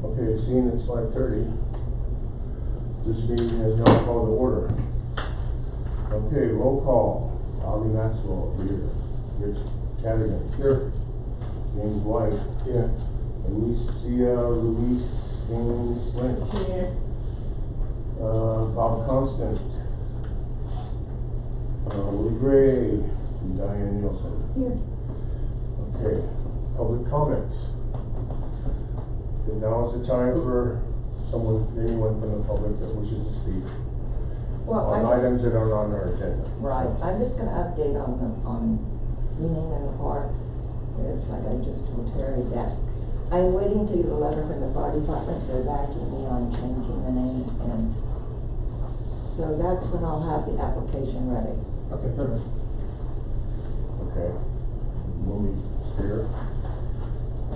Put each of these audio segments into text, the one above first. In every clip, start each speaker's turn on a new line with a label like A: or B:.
A: Okay, seeing it's 5:30, this meeting is now called to order. Okay, roll call. Bobby Maxwell here. Rich Cadigan.
B: Here.
A: James White.
B: Here.
A: Luis James Lynch.
C: Here.
A: Bob Constant. Willie Gray. And Diane Nielsen.
C: Here.
A: Okay, public comments. And now is the time for anyone from the public that wishes to speak
C: Well,
A: on items that are on our agenda.
C: right, I'm just gonna update on renaming the park. It's like I just told Terry that I'm waiting to get a letter from the fire department. They're backing me on changing the name, and so that's when I'll have the application ready.
B: Okay, perfect.
A: Okay. When we here.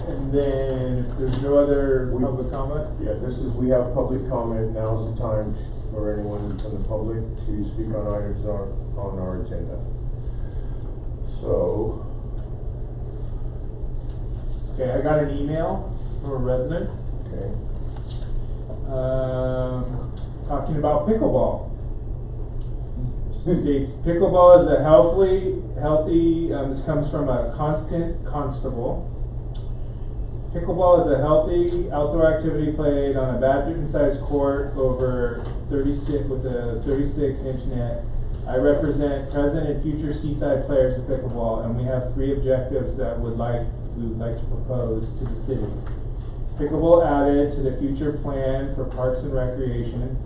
B: And then if there's no other public comment?
A: Yeah, we have public comment. Now's the time for anyone from the public to speak on items on our agenda. So,
B: Okay, I got an email from a resident,
A: okay.
B: talking about pickleball. States, pickleball is a healthy, this comes from a Constant Constable. Pickleball is a healthy outdoor activity played on a badminton-sized court over 36 with a 36-inch net. I represent present and future Seaside players of pickleball, and we have 3 objectives that we would like to propose to the city. Pickleball added to the future plan for Parks and Recreation.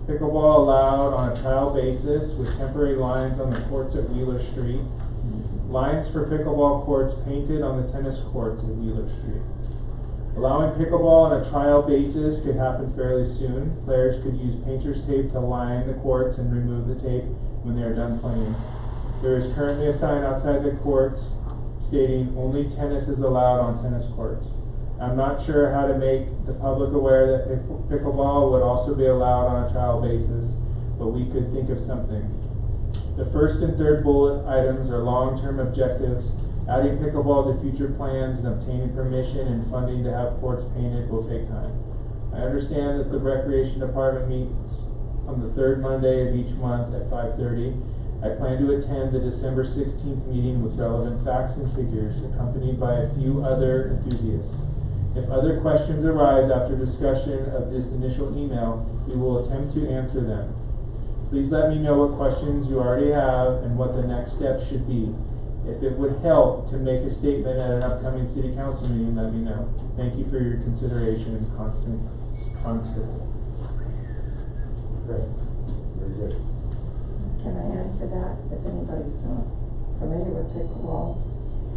B: Pickleball allowed on a trial basis with temporary lines on the courts at Wheeler Street. Lines for pickleball courts painted on the tennis courts at Wheeler Street. Allowing pickleball on a trial basis could happen fairly soon. Players could use painter's tape to line the courts and remove the tape when they are done playing. There is currently a sign outside the courts stating only tennis is allowed on tennis courts. I'm not sure how to make the public aware that pickleball would also be allowed on a trial basis, but we could think of something. The first and third bullet items are long-term objectives. Adding pickleball to future plans and obtaining permission and funding to have courts painted will take time. I understand that the Recreation Department meets on the 3rd Monday of each month at 5:30. I plan to attend the December 16th meeting with relevant facts and figures, accompanied by a few other enthusiasts. If other questions arise after discussion of this initial email, we will attempt to answer them. Please let me know what questions you already have and what the next step should be. If it would help to make a statement at an upcoming city council meeting, let me know. Thank you for your consideration, Constable.
A: Okay, very good.
C: Can I add to that? If anybody's not familiar with pickleball,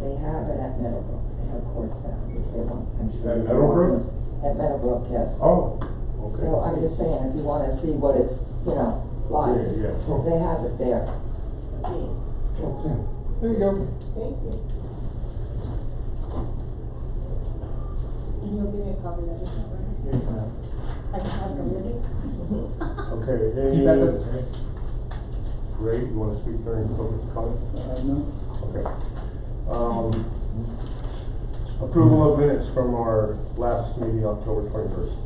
C: they have it at Meadowbrook. They have courts now, if they want, I'm sure.
A: At Meadowbrook?
C: At Meadowbrook, yes.
A: Oh, okay.
C: So I'm just saying, if you wanna see what it's, like,
A: Yeah.
C: they have it there.
B: There you go.
D: Thank you. And you'll give me a copy of that,
B: Here you go.
D: I can have it ready.
A: Okay,
B: Can you pass that to Terry?
A: Ray, you wanna speak during public comment?
E: No.
A: Okay. Approval of minutes from our last meeting, October 21st.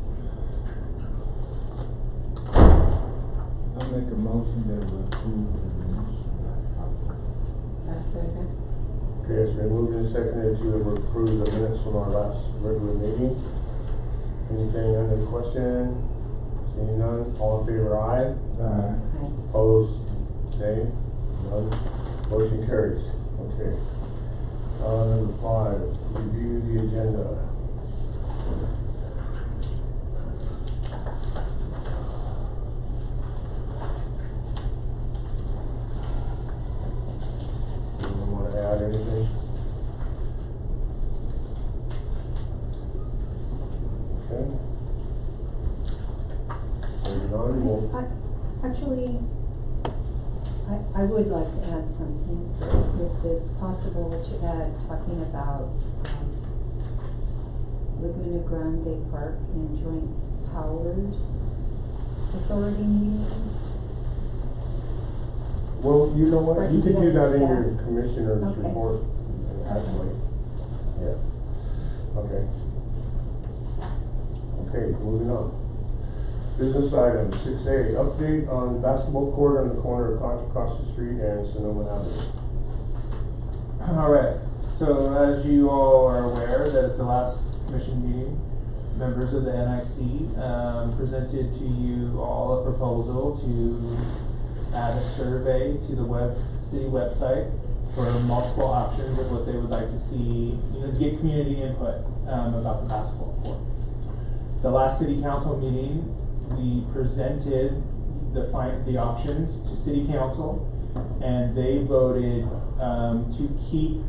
E: I make a motion that we approve the minutes.
C: That's second.
A: Okay, it's been moved and seconded to approve the minutes from our last regular meeting. Anything under question? Seeing none, all in favor, aye.
E: Aye.
A: Opposed, nay, none, motion carries. Okay. Number 5, review the agenda. Anyone want to add anything? Okay. Moving on, we'll
F: Actually, I would like to add something, if it's possible to add, talking about, Laguna Grande Park and Joint Powers Authority meetings.
A: Well, you know what, you can do that in your
F: Staff.
A: commissioner's
F: Okay.
A: report, actually. Yeah, okay. Okay, moving on. Business item 6A, update on basketball court on the corner of Contra Costa Street and Sonoma Avenue.
B: Alright, so as you all are aware, that at the last commission meeting, members of the NIC presented to you all a proposal to add a survey to the city website for multiple options of what they would like to see, to get community input about the basketball court. The last city council meeting, we presented the options to city council, and they voted to keep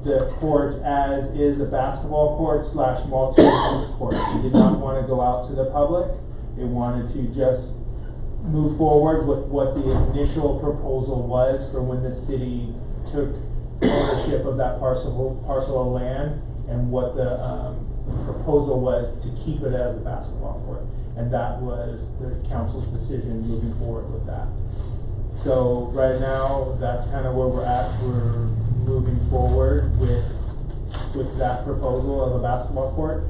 B: the court as is a basketball court / multi-use court. They did not want to go out to the public. They wanted to just move forward with what the initial proposal was for when the city took ownership of that parcel of land, and what the proposal was to keep it as a basketball court. And that was the council's decision moving forward with that. So right now, that's kind of where we're at. We're moving forward with that proposal of a basketball court.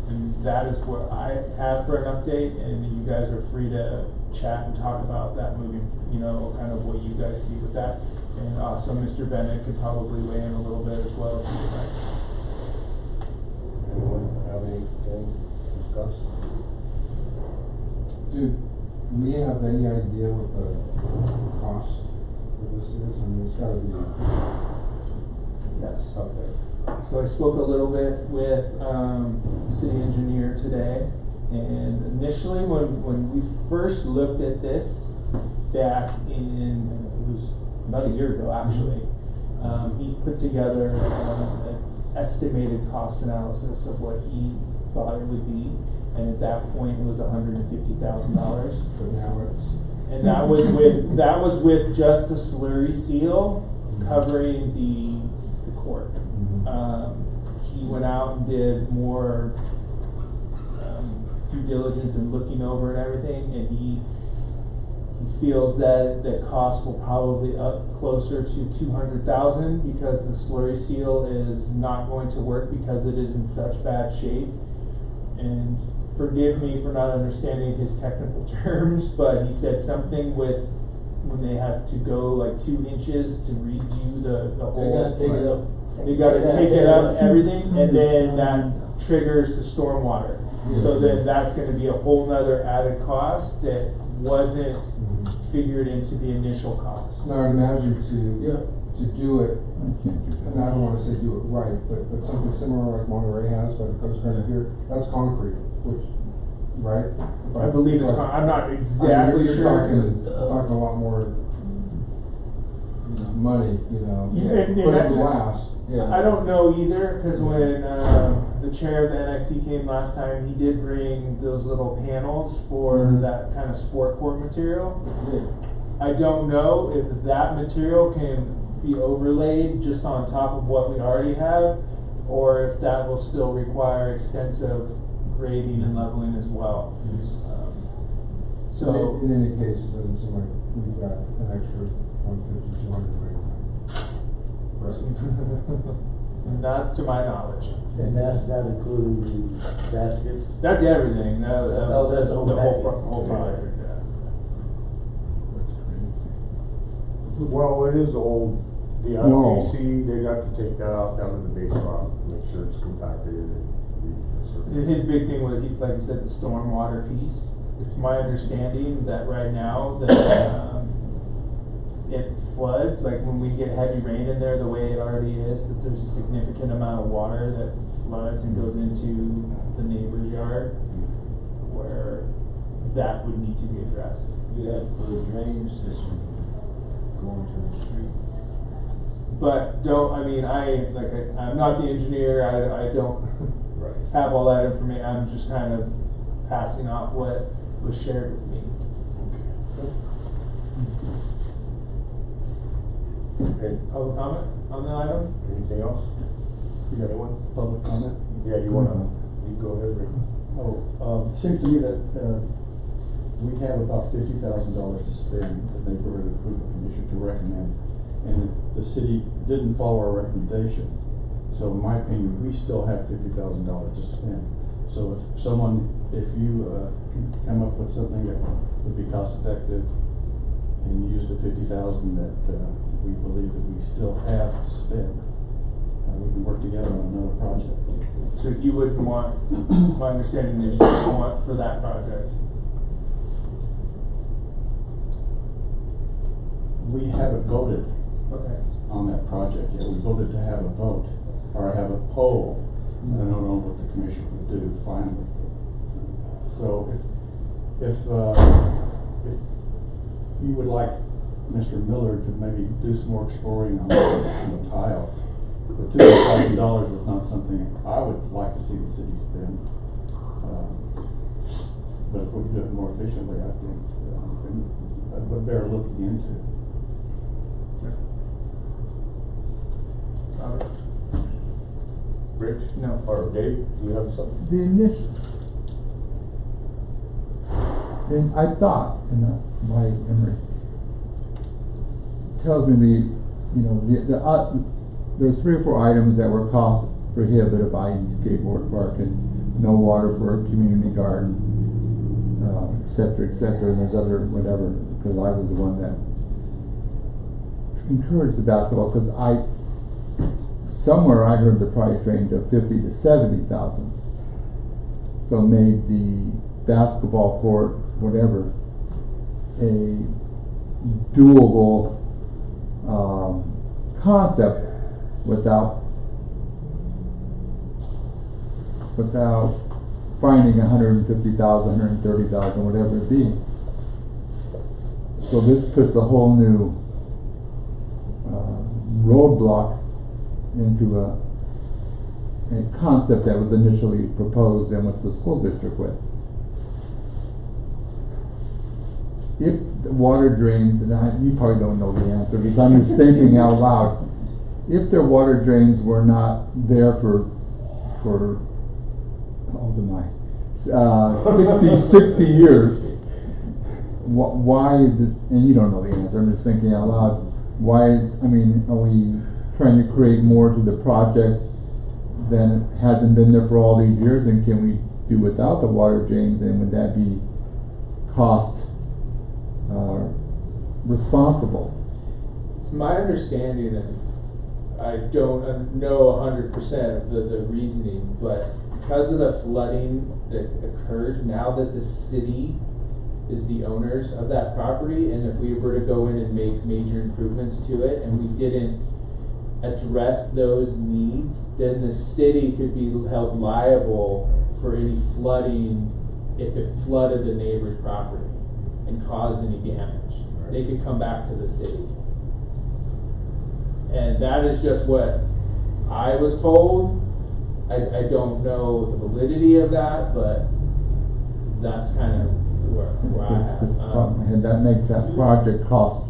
B: And that is what I have for an update, and you guys are free to chat and talk about that moving, kind of what you guys see with that. And also Mr. Bennett could probably weigh in a little bit as well if you'd like.
A: Anyone have anything to discuss?
E: Do we have any idea what the cost for this is? I mean, it's gotta be.
B: Yes, okay. So I spoke a little bit with the city engineer today, and initially when we first looked at this back in, it was about a year ago actually, he put together an estimated cost analysis of what he thought it would be, and at that point it was $150,000.
E: But now it's.
B: And that was with just a slurry seal covering the court. He went out and did more due diligence and looking over and everything, and he feels that the cost will probably up closer to $200,000 because the slurry seal is not going to work because it is in such bad shape. And forgive me for not understanding his technical terms, but he said something with when they have to go like 2 inches to redo the whole. They gotta take it up, everything, and then that triggers the stormwater. So then that's gonna be a whole nother added cost that wasn't figured into the initial cost.
E: Now, I'd imagine to do it, and I don't wanna say do it right, but something similar like Monterey has, but it comes kind of here, that's concrete, which, right?
B: I believe it's, I'm not exactly
E: You're
B: sure.
E: talking a lot more money,
B: And
E: put
B: that-
E: in glass.
B: I don't know either, cause when, the chair of the NIC came last time, he did bring those little panels for that kind of sport court material. I don't know if that material can be overlaid just on top of what we already have, or if that will still require extensive grading and leveling as well. So.
E: In any case, it doesn't seem like we've got an extra 150, 200 right now.
B: Not to my knowledge.
G: And that's not including the baskets?
B: That's everything.
G: Oh, that's the whole package.
B: whole project. Yeah.
A: Well, it is old, the
E: No.
A: IPC, they got to take that out down to the base rock, make sure it's compacted and.
B: His big thing was, he's like I said, the stormwater piece. It's my understanding that right now that it floods, like when we get heavy rain in there, the way it already is, that there's a significant amount of water that floods and goes into the neighbor's yard, where that would need to be addressed.
G: You have to put a drainage system going to the street.
B: But I'm not the engineer, I don't have all that information, I'm just kind of passing off what was shared with me.
A: Okay,
B: Public comment on the item?
A: anything else? You got anyone?
H: Public comment?
A: Yeah, you wanna, you go ahead, Rick.
H: Seems to me that, we have about $50,000 to spend, the neighborhood improvement commission to recommend, and the city didn't follow our recommendation. So in my opinion, we still have $50,000 to spend. So if you can come up with something that would be cost effective and use the 50,000 that we believe that we still have to spend, we can work together on another project.
B: So you wouldn't want, my understanding is you wouldn't want for that project.
H: We haven't voted
B: Okay.
H: on that project yet. We voted to have a vote, or have a poll. I don't know what the commission would do finally. So if you would like Mr. Miller to maybe do some more exploring on the tiles, the $2,000 is not something I would like to see the city spend. But if we could do it more efficiently, I think that would bear looking into.
B: Robert?
A: Rick?
B: No.
A: Or Dave, do you have something?
I: The initial, and I thought, my memory tells me there's 3 or 4 items that were cost prohibitive, i.e. skateboard parking, no water for a community garden, et cetera, and there's other whatever, because I was the one that encouraged the basketball, because somewhere I heard the price range of 50 to 70,000. So made the basketball court, whatever, a doable concept without finding 150,000, 130,000, whatever it be. So this puts a whole new roadblock into a concept that was initially proposed and which the school district with. If the water drains, and you probably don't know the answer because I'm just thinking out loud, if their water drains were not there for how old am I? 60 years, why is it, and you don't know the answer, I'm just thinking out loud, are we trying to create more to the project than hasn't been there for all these years, and can we do without the water drains, and would that be cost responsible?
B: It's my understanding, and I don't know 100% of the reasoning, but because of the flooding that occurred, now that the city is the owners of that property, and if we were to go in and make major improvements to it, and we didn't address those needs, then the city could be held liable for any flooding if it flooded the neighbor's property and caused any damage.
A: Right.
B: They could come back to the city. And that is just what I was told. I don't know the validity of that, but that's kind of where I have.
I: And that makes that project cost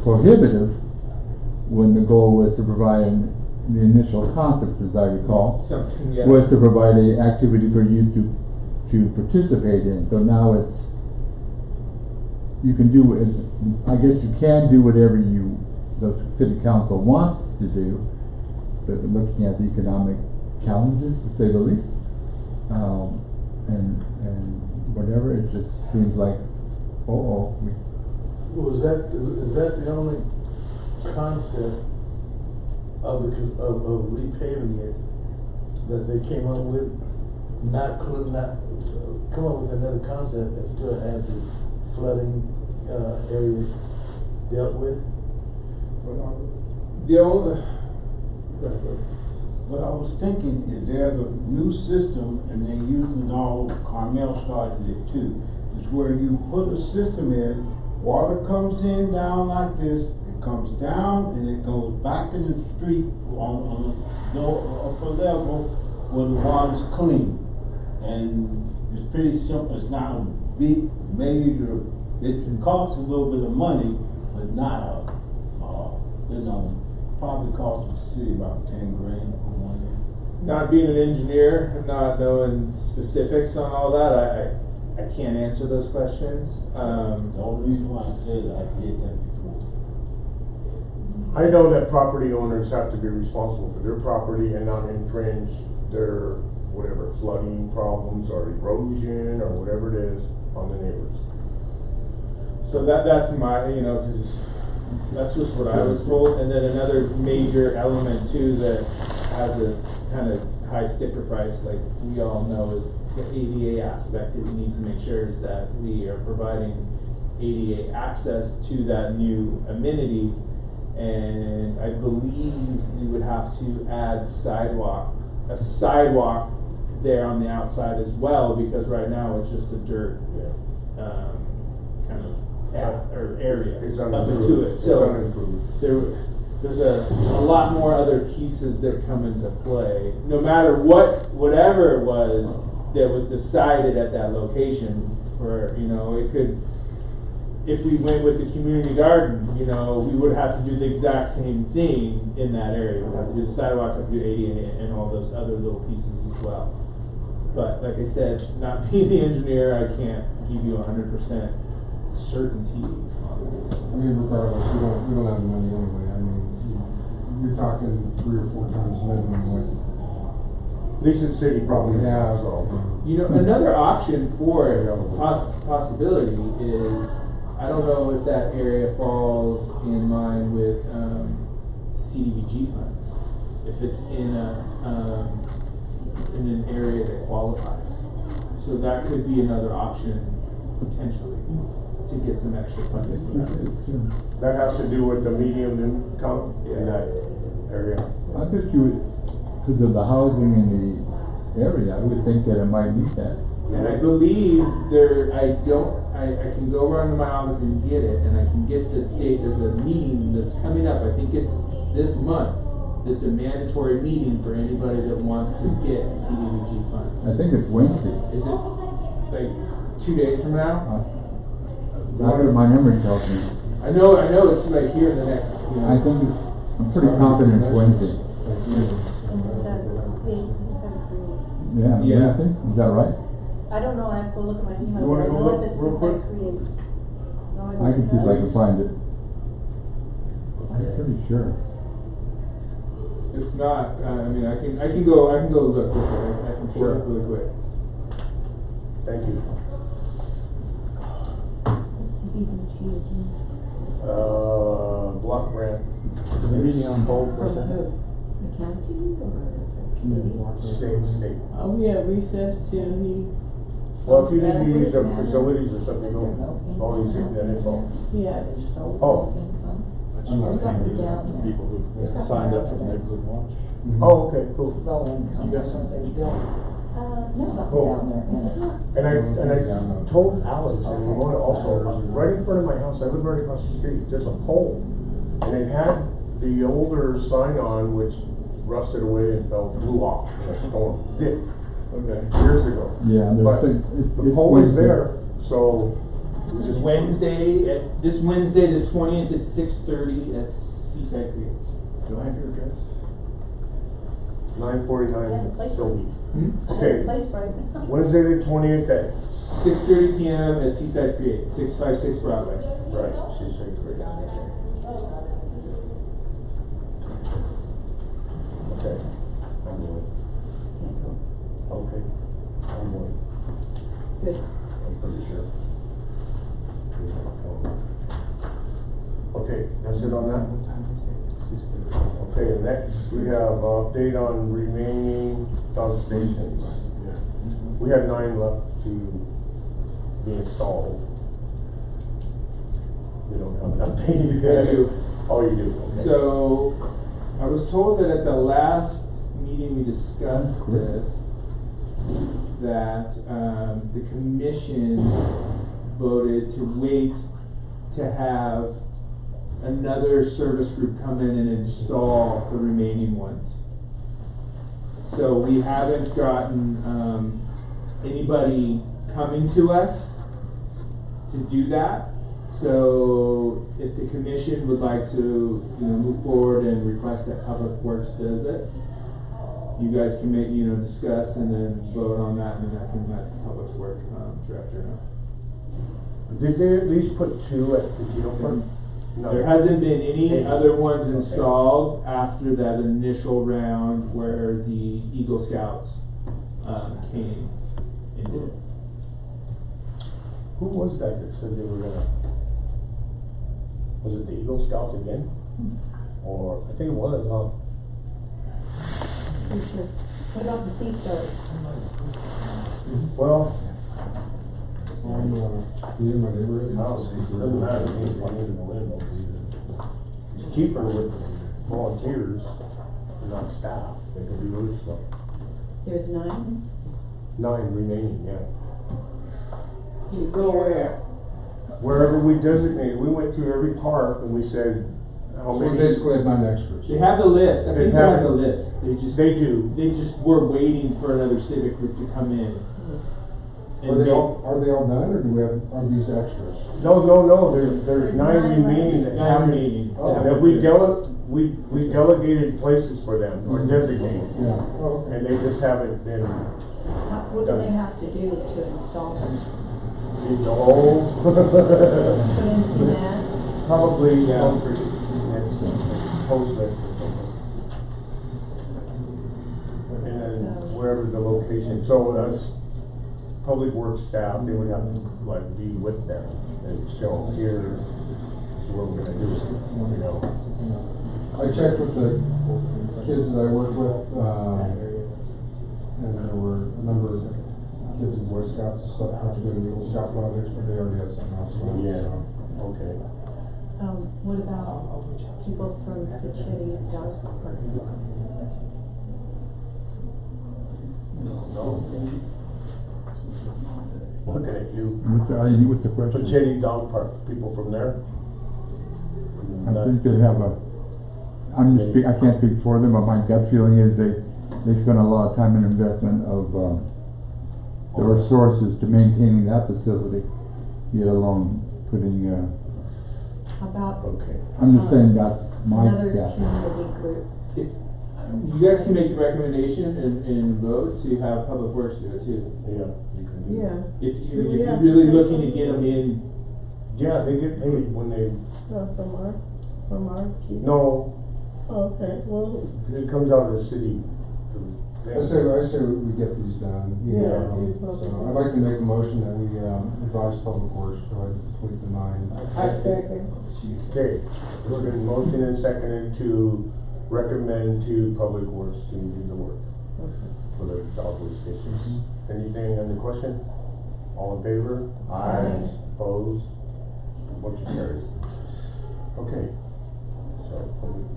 I: prohibitive when the goal was to provide the initial concept, as I recall,
B: Something, yeah.
I: was to provide a activity for youth to participate in. So now you can do, I guess you can do whatever the city council wants to do, but looking at the economic challenges, to say the least, and whatever, it just seems like,
J: is that the only concept of repaving it that they came up with? Could not come up with another concept that still had the flooding area dealt with?
B: The only,
G: What I was thinking is there's a new system, and they're using all, Carmel started it too. It's where you put a system in, water comes in down like this, it comes down and it goes back in the street on the upper level where the water's clean. And it's pretty simple, it's not a big major, it costs a little bit of money, but not probably cost the city about 10 grand for 1 year.
B: not being an engineer and not knowing specifics on all that, I can't answer those questions.
G: The only reason why I said that, I did that before.
A: I know that property owners have to be responsible for their property and not infringe their, whatever, flooding problems or erosion or whatever it is on the neighbors.
B: So that's my, you know, cause that's just what I was told, and then another major element too that has a kind of high sticker price, like we all know, is the ADA aspect that we need to make sure is that we are providing ADA access to that new amenity. And I believe we would have to add a sidewalk there on the outside as well, because right now it's just a dirt, kind of area
A: It's
B: up
A: unimproved.
B: into it.
A: It's
B: So
A: unimproved.
B: there's a lot more other pieces that come into play. No matter whatever it was that was decided at that location, for, you know, it could, if we went with the community garden, you know, we would have to do the exact same thing in that area. We'd have to do the sidewalks, have to do ADA and all those other little pieces as well. But like I said, not being the engineer, I can't give you 100% certainty on this.
E: I mean, regardless, we don't have the money anyway. I mean, you're talking 3 or 4 times minimum what
A: At least the city
E: probably
A: probably
E: have.
A: has, so.
B: You know, another option for possibility is, I don't know if that area falls in line with CDBG funds. If it's in an area that qualifies, so that could be another option potentially to get some extra funding for that.
A: That has to do with the medium income in that area.
I: I bet you, because of the housing in the area, I would think that it might meet that.
B: And I believe I can go around to my office and get it, and I can get the date. There's a meeting that's coming up, I think it's this month, that's a mandatory meeting for anybody that wants to get CDBG funds.
I: I think it's Wednesday.
B: Is it like 2 days from now?
I: That's what my memory tells me.
B: I know it's like here in the next, you know.
I: I think it's, I'm pretty confident it's Wednesday.
D: And it's at Seaside Creates.
I: Yeah,
B: Yeah.
I: Wednesday, is that right?
D: I don't know, I have to look at my email,
A: You wanna
D: but I
A: go
D: know
A: look
D: that
A: real
D: Seaside
A: quick?
D: Creates. No,
I: I can see if I can
D: don't.
I: find it. I'm pretty sure.
B: If not, I mean, I can go look real quick. I can pull it up really quick.
A: Thank you.
D: CDBG again.
A: Block grant,
H: The meeting on hold for a
C: From
H: second.
C: who? The county or the city?
A: state.
K: Are we at recess till he?
A: Well, if you need to use the facilities or something, don't always get that info.
K: Yeah.
C: There's so
A: Oh.
C: income.
H: I'm not
C: There's something
H: saying
C: down there.
H: people who
C: There's something
H: signed up
C: down
H: for the
C: there.
H: neighborhood watch.
A: Oh, okay, cool.
C: Low income.
H: You got some?
C: They built
D: No.
C: something
A: Cool.
C: down there in it.
A: And I told Alex, and we want to also, right in front of my house, I live right across the street, there's a pole. And it had the older sign on, which rusted away and blew off in a storm, did,
B: Okay.
A: years ago.
I: Yeah,
A: But
I: there's,
A: the pole is there, so.
B: This is this Wednesday, the 20th at 6:30 at Seaside Creates.
H: Do I have your address?
A: 949
D: I have a place
A: Sylvie.
D: I have
A: Okay.
D: a place right now.
A: Wednesday the 20th at,
B: 6:30 p.m. at Seaside Creates, 656 Broadway.
A: right, she's saying great. Okay, I'm going. Okay, I'm going.
C: Good.
A: I'm pretty sure. Okay, that's it on that? Okay, next we have update on remaining dump stations. We have 9 left to be installed. We don't have an update.
B: I do.
A: Oh, you do, okay.
B: So, I was told that at the last meeting we discussed this, that the commission voted to wait to have another service group come in and install the remaining ones. So we haven't gotten anybody coming to us to do that. So if the commission would like to, move forward and request that Public Works does it, you guys can make, discuss and then vote on that, and then I can let the Public Works director know.
A: Did they at least put 2 at the Geo Park? No.
B: There hasn't been any
A: Okay.
B: other ones
A: Okay.
B: installed after that initial round where the Eagle Scouts, came and did it.
A: Who was that said they were gonna? Was it the Eagle Scouts again? Or, I think it was,
F: What about the Sea Stars?
A: Well,
E: On, in my neighborhood.
A: house, it doesn't matter, to me, if I need to go in. It's cheaper with volunteers, not staff, they can do road stuff.
F: There's 9?
A: 9 remaining, yeah.
K: You go where?
A: Wherever we designated, we went through every park and we said, how
E: So we
A: many?
E: basically have 9 extras.
B: They have the list, I
A: They
B: think they
A: have
B: have the
A: it.
B: list,
A: They do.
B: they just were waiting for another civic group to come in.
E: Are they all done, or do we have, are these extras?
A: No, there's 9 remaining that
B: Nine
A: haven't.
B: remaining.
A: That we delegated places for them, or designated,
E: Yeah, oh, okay.
A: and they just haven't been,
F: What do they have to do to install them?
A: you know,
F: Put in cement?
A: probably
B: Yeah.
A: concrete, next, post mix or something. And then
F: So-
A: wherever the location, so as public works staff, they would have to like be with them and show here is what we're gonna do, you know.
E: I checked with the kids that I work with, and there were a number of kids in Boy Scouts and stuff trying to do Eagle Scout projects, but they already had something else going on.
A: Yeah.
E: so.
A: Okay.
F: What about people from the Chitty Dog Park?
A: No. Looking at you.
I: With the question?
A: Pachetti Dog Park, people from there?
I: I think they have I can't speak for them, but my gut feeling is they spend a lot of time and investment of, the resources to maintaining that facility, let alone putting,
F: How about
A: Okay.
I: I'm just saying that's my
F: another
I: guess.
F: community group?
B: You guys can make the recommendation and vote to have Public Works do it too.
A: Yeah, you can do
K: Yeah.
A: that.
B: If
K: Do we
B: you're
K: have
B: really
K: to-
B: looking to get them in,
A: Yeah, they get paid when they,
K: From our key?
A: no,
K: Okay, well,
A: it comes out of the city.
E: I say we get these done.
K: Yeah.
E: So I'd like to make a motion that we, advise Public Works to go ahead and complete the 9.
K: I second.
A: Okay, we're gonna motion and seconded to recommend to Public Works to do the work for the dog waste stations. Anything on the question? All in favor?
F: Aye.
A: Opposed? Motion carries. Okay, so, Public Works.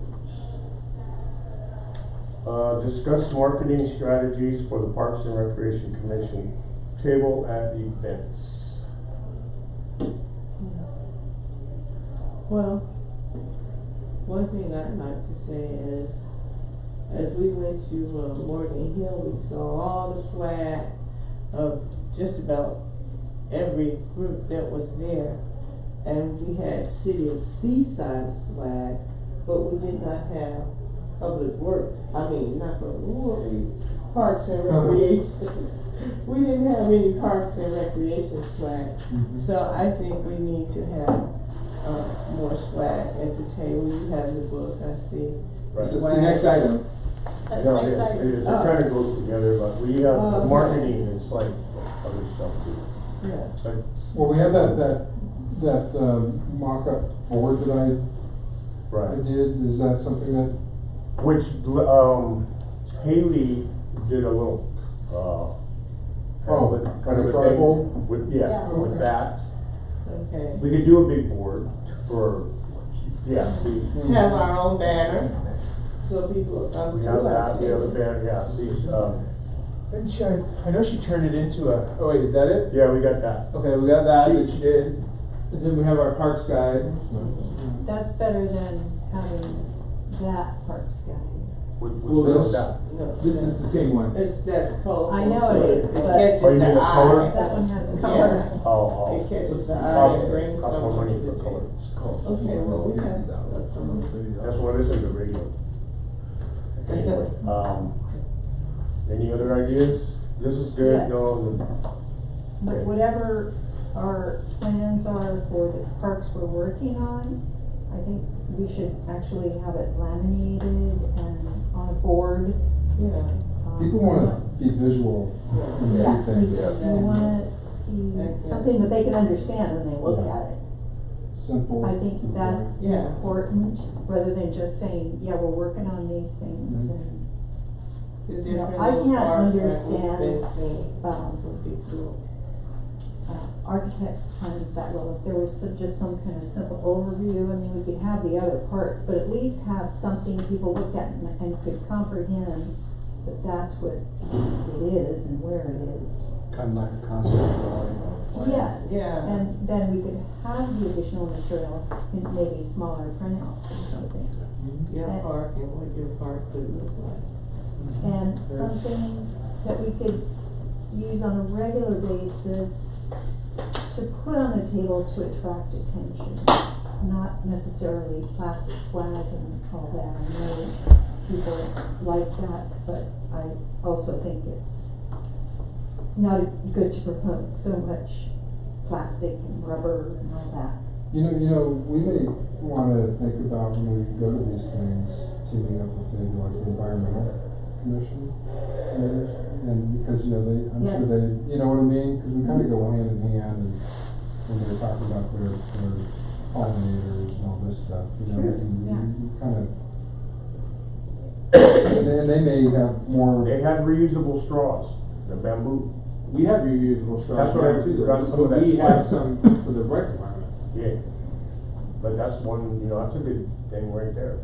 A: Discuss marketing strategies for the Parks and Recreation Commission table at events.
K: Well, one thing I'd like to say is, as we went to Morgan Hill, we saw all the swag of just about every group that was there. And we had City of Seaside swag, but we did not have Public Works. Parks and Recreation. We didn't have any Parks and Recreation swag. So I think we need to have more swag at the table. You have the book, I see.
A: Right.
B: so it's the next item.
D: That's
A: No,
D: the next
A: it
D: item.
A: is. It kind of goes together, but we have
K: Oh,
A: the
K: okay.
A: marketing, it's like other stuff too.
K: Yeah.
A: But
E: Well, we have that mock-up board that I
A: right.
E: did. Is that something that,
A: Which, Haley did a little,
E: like a trifold?
A: With,
D: Yeah.
A: with that.
K: Okay.
A: We could do a big board for, yeah, see.
K: Have our own banner, so people come
A: We
K: to
A: have
K: our
A: that, the other
K: table.
A: band, yeah, see,
B: And I know she turned it into oh wait, is that it?
A: yeah, we got that.
B: Okay, we got that she did. And then we have our Parks Guide.
F: That's better than having that Parks guide.
A: Which
B: Well,
A: one is
B: this-
A: that?
K: No,
B: This is the same one.
K: that's colorful.
F: I know
K: so
F: it is,
K: it
F: but-
K: catches
A: Oh, you
K: the
A: mean the color?
K: eye.
F: That one has a
K: Yeah.
F: color.
A: Oh,
K: It catches the eye
A: Cost-
K: and brings
A: cost more
K: someone
A: money
K: to the
A: for
K: table.
A: colors.
K: Okay, well, we have some.
A: That's what is in the radio. Anyway, any other ideas? This is good,
F: Yes.
A: no,
F: But whatever our plans are for the parks we're working on, I think we should actually have it laminated and on a board.
K: Yeah.
E: People wanna be visual and see
F: Exactly,
E: things.
F: you wanna see something that they can understand when they look at it.
E: Simple.
F: I
E: to the
F: think that's
E: point.
K: Yeah.
F: important, rather than just saying, yeah, we're working on these things
E: Mhm.
F: and,
K: The
F: You know,
K: different
F: I
K: little
F: can't
K: parts that we've
F: understand,
K: been seeing
F: would be cool. Architects' plans that well, if there was just some kind of simple overview, I mean, we could have the other parts, but at least have something people looked at and could comprehend that that's what it is and where it is.
J: Kind of like a concept drawing or plan.
F: Yes.
K: Yeah.
F: And then we could have the additional material in maybe smaller printouts or something.
K: your
F: And-
K: park and what your park could look like.
F: And something that we could use on a regular basis to put on the table to attract attention. Not necessarily plastic swag and all that, I know people like that, but I also think it's not good to promote so much plastic and rubber and all that.
E: You know, we may wanna think about when we go to these things, teaming up with maybe like the environmental commission, maybe, and because, you know, I'm sure
F: Yes.
E: they, you know what I mean? Cause we kinda go hand in hand and when they're talking about their pollinators and all this stuff, you know,
F: Sure,
E: and
F: yeah.
E: you kinda, and they may have more.
A: They had reusable straws, the bamboo.
B: We have reusable straws
A: That's what I
B: now too,
A: got some of
B: but
A: that
B: we have
A: stuff.
B: some for the rec department.
A: Yeah. But that's one, that's a good thing right there.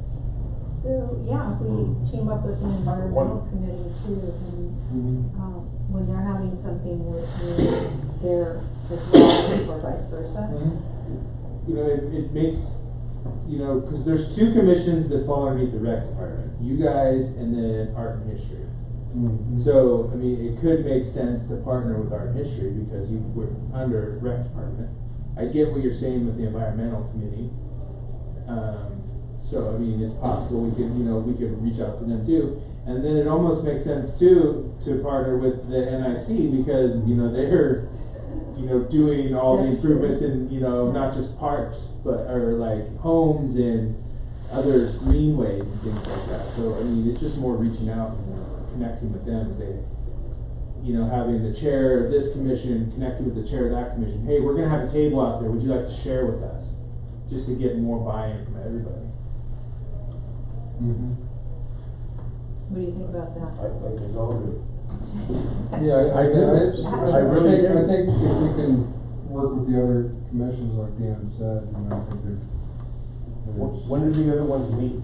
F: So, yeah, if we team up with the environmental committee too, and,
E: Mhm.
F: when they're having something we're there as well, or vice versa.
B: You know, it makes, cause there's two commissions that fall underneath the rec department, you guys and then art and history.
E: Mhm.
B: So, I mean, it could make sense to partner with art and history because we're under rec department. I get what you're saying with the environmental committee. So, I mean, it's possible we could reach out to them too. And then it almost makes sense too, to partner with the NIC because, they're, doing all the
F: That's
B: improvements
F: true.
B: in, not just parks, but, or like homes and other greenways and things like that. So, I mean, it's just more reaching out and connecting with them and say, having the chair of this commission connecting with the chair of that commission. Hey, we're gonna have a table out there. Would you like to share with us? Just to get more buy-in from everybody.
E: Mhm.
F: What do you think about that?
A: I think it's all good.
E: Yeah, I
A: really
E: think,
A: do.
E: I think if we can work with the other commissions, like Dan said, I think there's.
A: When do the other ones meet?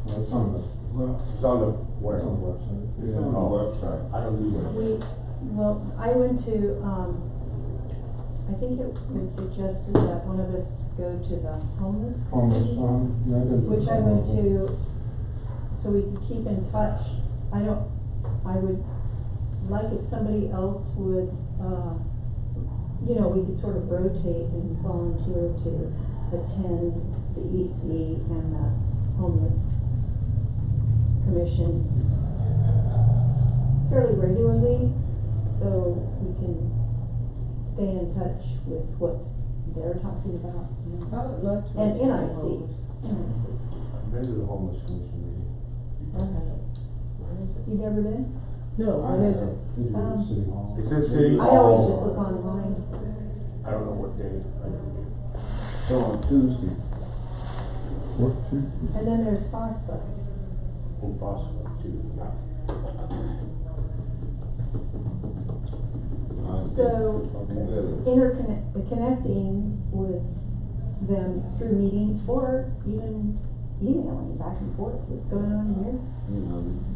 E: Well, it's on the,
A: It's on the, where?
E: it's on the website.
G: It's on the website.
A: I don't do that.
F: I went to, I think it was suggested that one of us go to the homeless
E: Homeless,
F: committee,
E: yeah, I've been to.
F: which I
E: some
F: went
E: of them.
F: to, so we could keep in touch. I would like if somebody else would, we could sort of rotate and volunteer to attend the EC and the homeless commission fairly regularly, so we can stay in touch with what they're talking about.
K: I would love to.
F: And
K: attend the
F: NIC.
K: homeless.
A: I've been to the homeless commission meeting.
K: I haven't. Where is it?
F: You've never been?
K: No, what is it?
E: They do it at City Hall.
A: It says City
F: I always
A: Hall.
F: just look online.
A: I don't know what day.
G: So on Tuesday,
I: What, Tuesday?
F: And then there's FOSTA.
A: Impossible to,
F: So,
G: okay.
F: connecting with them through meetings or even emailing back and forth, what's going on here?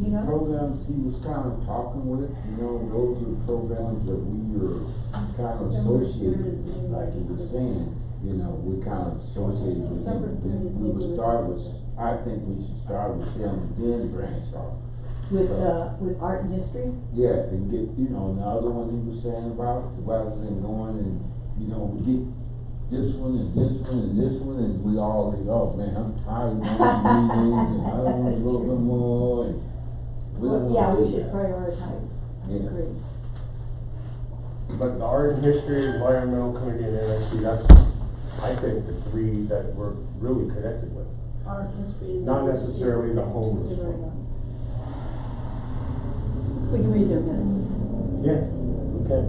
F: You know?
G: Programs he was kind of talking with, those are programs that we are kind of associated, like he was saying, we kind of associated with them. We would start with, I think we should start with them and then branch off.
F: With art and history?
G: Yeah, and get, the other one he was saying about, rather than going and, we get this one and this one and this one, and we all think, oh man, I'm tired of these meetings, and I don't want to go no more, and we don't
F: Yeah,
G: want
F: we
G: to do
F: should
G: that.
F: prioritize. I
G: Yeah.
F: agree.
A: But the art and history, environmental committee, and NIC, I think the three that we're really connected with.
D: Art history is.
A: Not necessarily the homeless
D: Considering
A: one.
F: We can read their minutes.
A: Yeah, okay.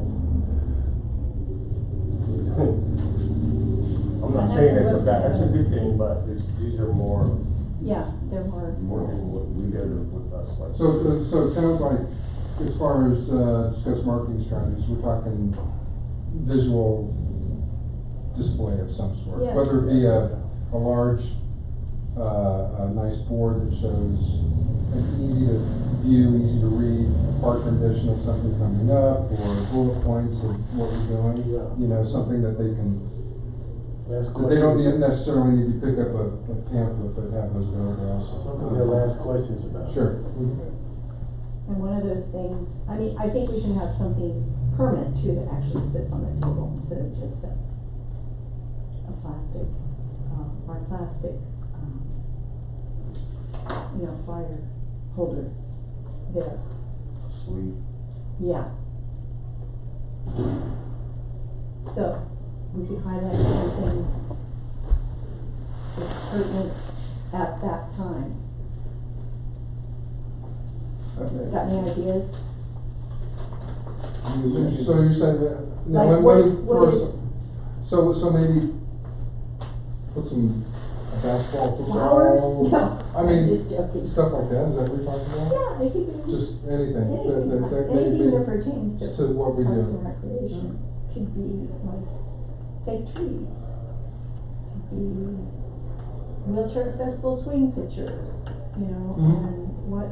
A: I'm not saying that's a good thing, but these are more
F: Yeah, they're more.
A: than what we did with us. Like.
E: So it sounds like, as far as, discuss marketing strategies, we're talking visual display of some sort.
F: Yes.
E: Whether it be a large, a nice board that shows an easy to view, easy to read, part condition of something coming up, or bullet points of what we're doing.
J: Yeah.
E: You know, something that they can,
J: Last
E: that they don't
J: question.
E: necessarily need to pick up a pamphlet, but have those available also.
J: Something they'll ask questions about.
E: Sure.
F: And one of those things, I mean, I think we should have something permanent too that actually sits on the table instead of just a plastic, or plastic, fire holder there.
A: Sleep.
F: Yeah. So, we could highlight something that's pertinent at that time. Got any ideas?
E: So you're saying that, now,
F: Like,
E: when
F: what
E: first,
F: is-
E: so maybe put some basketball,
F: Flowers?
E: football,
F: No,
E: I mean,
F: I'm just joking.
E: stuff like that, is that what you're talking about?
F: Yeah, it could be.
E: Just anything,
F: Anything
E: that
F: anything that
E: may
F: pertains
E: be
F: to
E: to what we
F: parks
E: do.
F: and recreation. Could be like fake trees. Could be wheelchair accessible swing picture,
E: Mhm.
F: and what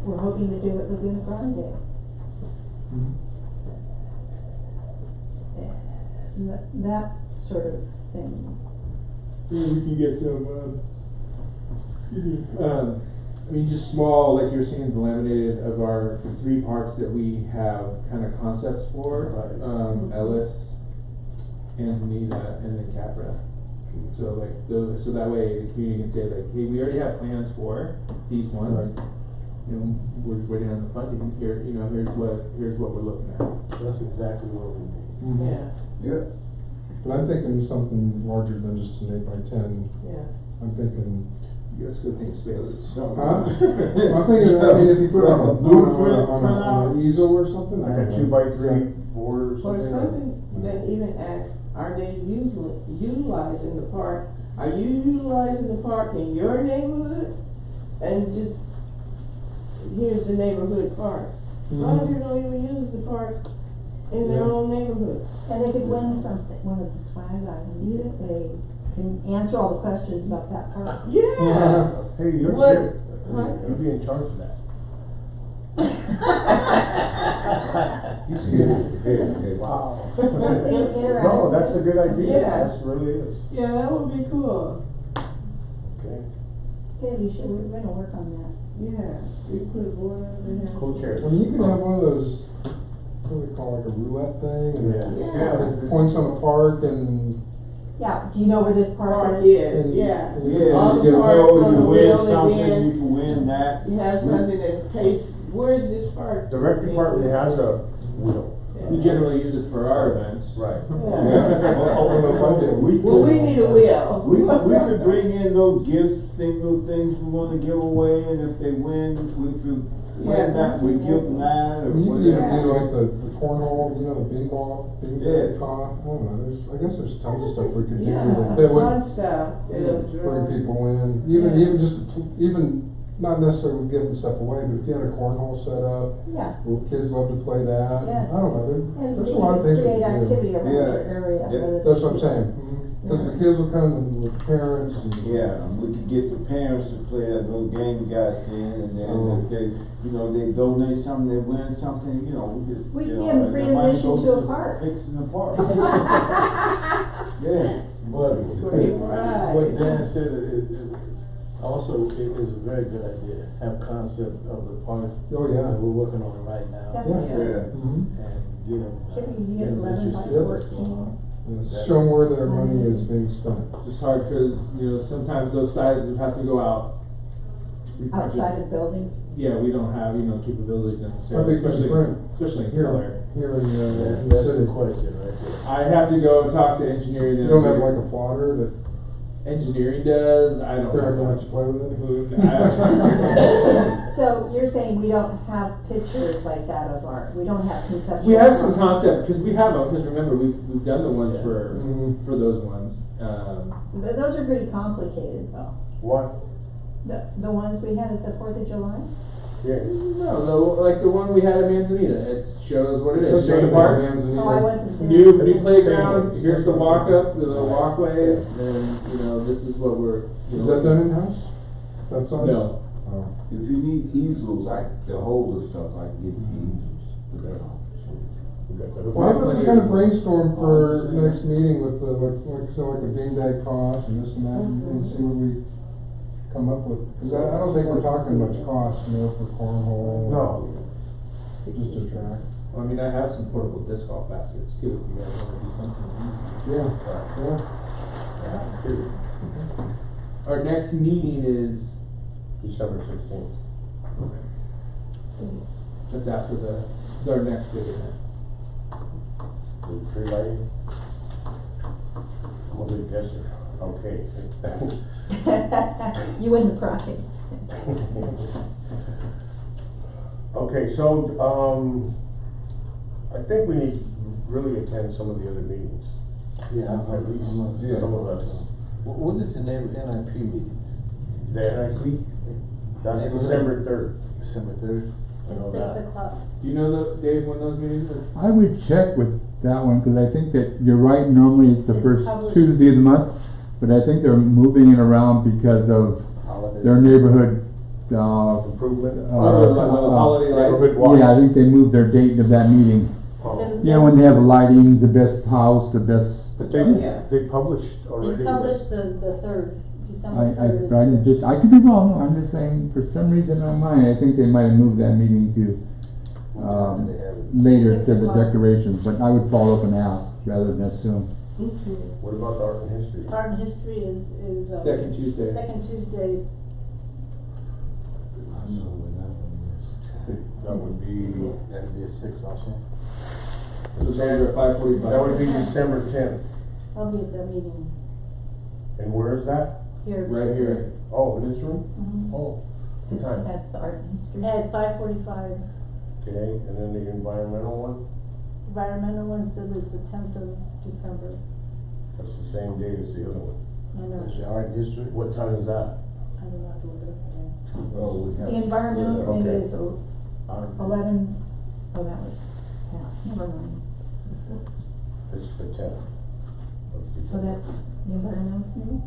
F: we're hoping to do at Laguna Grande.
E: Mhm.
F: And that sort of thing.
B: Maybe we can get some, I mean, just small, like you were saying, the laminated of our three parks that we have kind of concepts for,
J: Right.
B: Ellis, Anzanita, and then Capra. So like those, so that way the community can say like, hey, we already have plans for these ones.
E: Right.
B: You know, we're just waiting on the funding. Here, here's what we're looking at.
J: That's exactly what we need.
E: Mhm.
K: Yeah,
G: Yeah.
E: But I'm thinking something larger than just an 8x10,
K: yeah.
E: I'm thinking,
B: You guys go think space.
G: Something.
E: huh? I'm thinking, I mean, if you put it on an easel or something, I
A: Like
E: don't
A: a
E: know.
A: 2x3 board or
K: Or
A: something.
K: something that even asks, are they utilizing the park? Are you utilizing the park in your neighborhood? And just, here's the neighborhood park. A lot of people don't even use the park in their
E: Yeah.
K: own neighborhood.
F: And they could win something, one of the swag items, if they can answer all the questions about that park.
K: Yeah.
A: Hey, you're
K: What?
A: good.
K: Huh?
A: You'd be in charge of that.
G: You see it?
A: Wow.
F: Something interactive.
A: No, that's a good idea.
K: Yeah.
A: That's really is.
K: Yeah, that would be cool.
A: Okay.
F: Okay, Alicia, we're gonna work on that.
K: Yeah, we put a board over there.
A: Cool chairs.
E: I mean, you can have one of those, what do we call it, like a roulette thing, and
K: Yeah.
E: it points on the park and.
F: Yeah, do you know where this park
K: Park
F: is?
K: is, yeah.
G: Yeah,
K: All
G: you
K: the
G: can
K: parks
G: go,
K: on
G: you
K: the
G: win
K: building
G: something,
K: then.
G: you can win that.
K: You have something that pays, where's this park?
A: The rec department has a wheel.
B: We generally use it for our events.
A: Right.
K: Yeah. Well, we need a wheel.
G: We could bring in those gifts, those things we wanna give away, and if they win, if you
K: Yeah,
G: win that, we give them that, or
E: You can even
G: whatever.
E: do like the cornhole, you know, the bingo
G: Yeah.
E: con, I don't know, I guess there's tons of stuff we could do
K: Yeah,
E: that
K: some
E: would
K: fun stuff. It'll
E: bring
K: draw.
E: people in, even
K: Yeah.
E: just, even, not necessarily giving stuff away, but if you had a cornhole set up,
F: Yeah,
E: well, kids love to play that,
F: Yes.
E: I don't know,
F: and
E: there's
F: we
E: a lot of
F: need
E: things
F: to
E: we
F: create
E: can do.
F: activity around
G: Yeah.
F: your area.
G: Yeah.
F: whether
E: That's what I'm
F: it's-
E: saying, cause the kids will come and with parents and.
G: Yeah, we could get the parents to play that little game you guys in, and then
E: Oh.
G: if they, you know, they donate something, they win something, you know, we could.
F: We
G: you
F: give
G: know,
F: them
G: and
F: free
G: the money
F: admission
G: goes
F: to a park.
G: Fixing the park. Yeah.
K: Great prize.
J: What Dan said is also, it is a very good idea, have concept of the park.
E: Oh, yeah.
J: We're working on it right now.
F: Definitely.
G: Yeah.
E: Mhm.
J: And get them.
F: Can we get 11 by 14?
E: Yeah, show them where their money is being spent.
B: It's just hard because, sometimes those sizes have to go out
F: outside of building?
B: Yeah, we don't have, capabilities
E: How
B: necessarily,
E: big is the
B: especially,
E: print?
B: especially in
E: Here,
B: color.
E: here in the
J: That's the
E: city.
J: question right there.
B: I have to go talk to engineering.
E: You don't have like a plotter that
B: Engineering does, I don't.
E: they're not gonna let you play with it?
F: So you're saying we don't have pictures like that of art, we don't have conceptual.
B: We have some
F: drawings.
B: concept, because we have them, because remember, we've done the ones
E: Mhm.
B: for those ones.
F: Those are pretty complicated though,
A: What?
F: the ones we had at the 4th of July?
A: Yeah.
B: No, like the one we had at Manzanita, it shows what it is.
E: It's
B: Show
E: okay,
B: the park,
E: Manzanita.
F: Oh, I wasn't there.
B: new playground, here's the walk up, the walkways, and, this is what we're,
E: Is that done in-house? That size?
B: No.
E: Oh.
G: If you need easels, like to hold the stuff, I can get easels.
E: Well, we kind of brainstorm for next meeting with the, like the beanbag cost and this and that, and see what we come up with. Cause I don't think we're talking much cost, for cornhole.
A: No.
E: Just a track.
B: I mean, I have some portable disc golf baskets too, if you guys wanna do something easy.
E: Yeah, yeah.
B: Our next meeting is,
A: December 16th.
B: that's after our next big event.
A: The tree lighting? I'm a good guesser. Okay.
F: You win the prize.
A: Okay, so, I think we need to really attend some of the other meetings.
J: Yeah,
A: At least
J: yeah.
A: some of us.
J: What is the name of NIP meeting?
A: The NIC, that's December 3rd.
J: December 3rd?
A: I know
D: At
A: that.
D: 6 o'clock.
B: Do you know Dave, when those meetings are?
I: I would check with that one, cause I think that you're right, normally it's the
D: It's
I: first
D: published.
I: Tuesday of the month, but I think they're moving it around because of their neighborhood,
A: Improvement.
B: Holiday lights.
A: Neighborhood watch.
I: yeah, I think they moved their date of that meeting.
A: Oh.
I: When they have lighting, the best house, the best,
A: But
K: Yeah.
A: they published already.
D: They published the 3rd, December 3rd.
I: I could be wrong, I'm just saying, for some reason on mine, I think they might have moved that meeting to, later
D: 6
I: to the
D: o'clock.
I: decorations, but I would follow up and ask rather than assume.
A: What about the art and history?
D: Art and history is.
B: Second Tuesday.
D: Second Tuesdays.
J: I know when that one
A: That would be,
J: is. That'd be at 6 also?
B: Those are at 5:45.
A: that would be December 10th.
D: I'll be at the meeting
A: And where is that?
D: here.
B: Right here.
A: Oh, in this room?
D: Mhm.
A: Oh, what time?
F: That's the art and history.
D: At 5:45.
A: Okay, and then the environmental one,
D: Environmental one said it's the 10th of December.
A: that's the same day as the other one.
D: I know.
J: That's the art district?
A: What time is that?
D: I don't have to look it up again.
J: Oh, we have.
F: The environmental thing
A: Okay.
F: is
J: Art-
F: 11, oh, that was, yeah, never mind.
A: It's the 10th. of
F: So
A: December.
F: that's the environmental thing?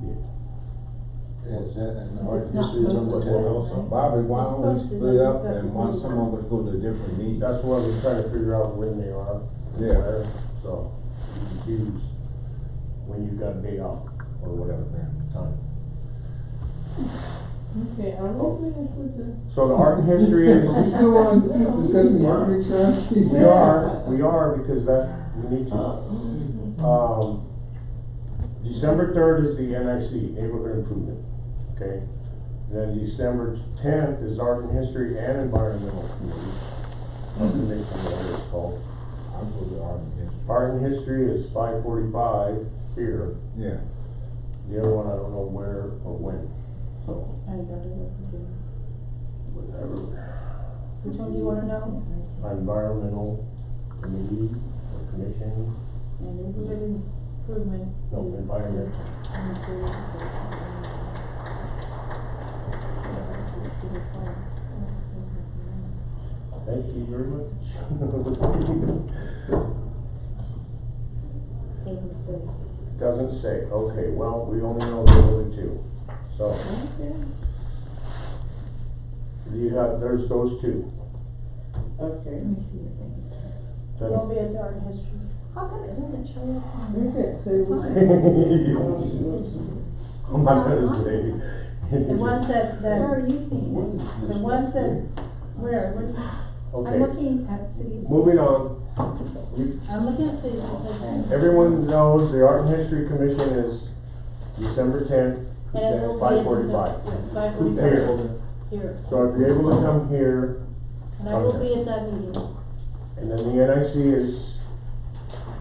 J: Yeah, is that, and the
F: Because
J: art
F: it's not
J: district is on the
F: posted,
J: 10th
F: right?
J: also? Bobby, why
D: It's
J: don't we
D: posted,
J: split
D: but
J: up
D: it's got
J: and
D: to
J: want
D: be
J: some of us go to different meetings?
A: That's what we're trying to figure out when they are.
J: Yeah.
A: where, So, you can choose when you got a day off, or whatever time.
K: Okay, are we finished with the?
A: So the art and history
E: We
A: is,
E: still want to discuss marketing strategy?
A: we are, because that, we need to. December 3rd is the NIC, Neighborhood Improvement, okay? Then December 10th is Art and History and Environmental Committee. Commission, whatever it's called.
J: I'll go to art and history.
A: Art and History is 5:45 here.
J: Yeah.
A: The other one, I don't know where or when, so,
D: I got it up again.
A: whatever.
D: Which one do you wanna know?
A: Environmental Committee or Commission,
D: And neighborhood improvement
A: No,
D: is.
A: environment.
D: on the 3rd. Let's see the phone.
A: thank you very much.
D: Doesn't say.
A: Doesn't say, okay, well, we only know the other two, so.
K: Okay.
A: You have, there's those two.
K: Okay.
F: Let me see your thing.
A: Then-
D: Won't be at the art and history.
F: How come it doesn't show up on
K: You
F: there?
K: can't say what.
A: I'm not gonna say.
D: The ones that,
F: Where are you seeing it?
D: the ones that, where,
F: I'm
A: Okay,
F: looking at city.
A: moving on.
D: I'm looking at cities, okay.
A: Everyone knows the Art and History Commission is December 10th,
D: And it will be at
A: 5:45.
D: December- Yes,
A: Here.
D: 5:45. Here.
A: So if you're able to come here,
D: And I will be at that meeting.
A: and then the NIC is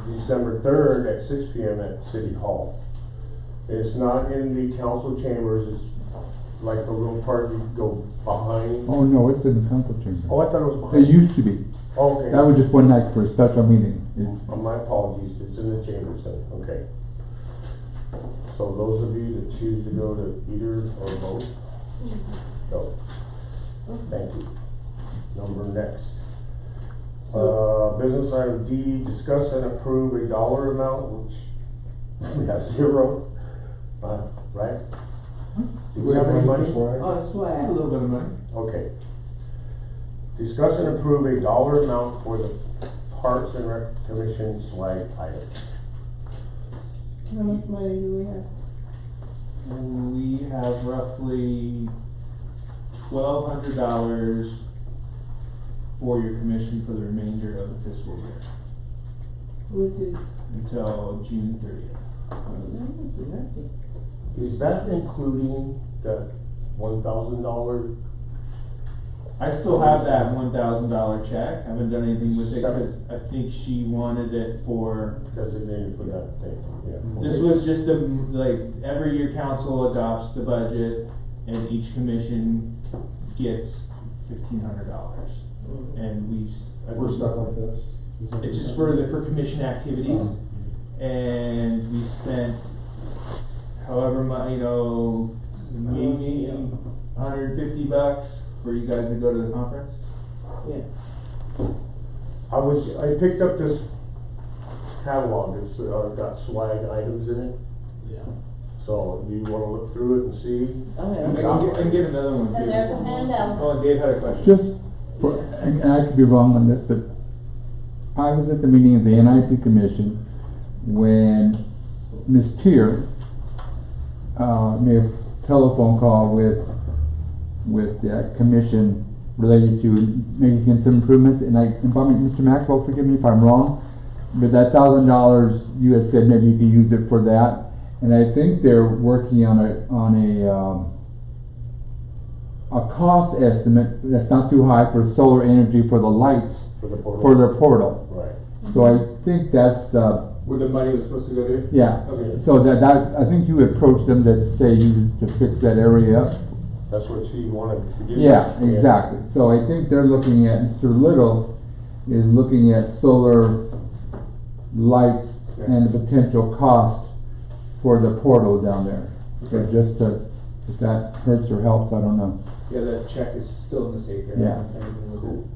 A: December 3rd at 6 p.m. at City Hall. It's not in the council chambers, it's like the little part you go behind.
I: Oh, no, it's in the council chamber.
A: Oh, I thought it was
I: It
A: behind.
I: used to be.
A: Okay.
I: That was just one night for a special meeting. It's,
A: My apologies, it's in the chambers then, okay. So those of you that choose to go to either or both, go. Thank you. Number next. Business item D, discuss and approve a dollar amount, which we have zero, right? Do we have any money?
K: Oh, swag.
B: A little bit of money.
A: Okay. Discuss and approve a dollar amount for the Parks and Rec Commission swag items.
K: How much money do we have?
B: We have roughly $1,200 for your commission for the remainder of the fiscal year,
K: Which is,
B: until June 30th.
K: nothing.
A: Is that including the $1,000?
B: I still have that $1,000 check, haven't done anything with it, because I think she wanted it for,
A: Designated for that thing, yeah.
B: this was just the, like, every year council adopts the budget, and each commission gets $1,500. And we.
E: For stuff like this?
B: It's just for commission activities, and we spent however much, maybe $150 for you guys to go to the conference.
K: Yeah.
A: I picked up this catalog, it's got swag items in it,
J: Yeah.
A: so do you wanna look through it and see?
K: Oh,
B: I
K: yeah.
B: can get another one too.
D: And there's a handout.
B: Oh, Dave had a question.
I: just for, and I could be wrong on this, but I was at the meeting of the NIC Commission when Ms. Tier, made a telephone call with the commission related to making some improvements, and Mr. Maxwell, forgive me if I'm wrong, but that $1,000, you had said maybe you could use it for that, and I think they're working on a cost estimate that's not too high for solar energy for the lights
A: For the portal?
I: for their portal.
A: Right.
I: So I think that's the,
B: Where the money was supposed to go to?
I: yeah.
B: Okay.
I: So that, I think you approached them that say you to fix that area up.
A: That's what she wanted to do?
I: Yeah, exactly. So I think they're looking at, Mr. Little is looking at solar lights and the potential cost for the portal down there. So just to, if that hurts or helps, I don't know.
B: Yeah, that check is still in the safe here.
I: Yeah.
A: Cool.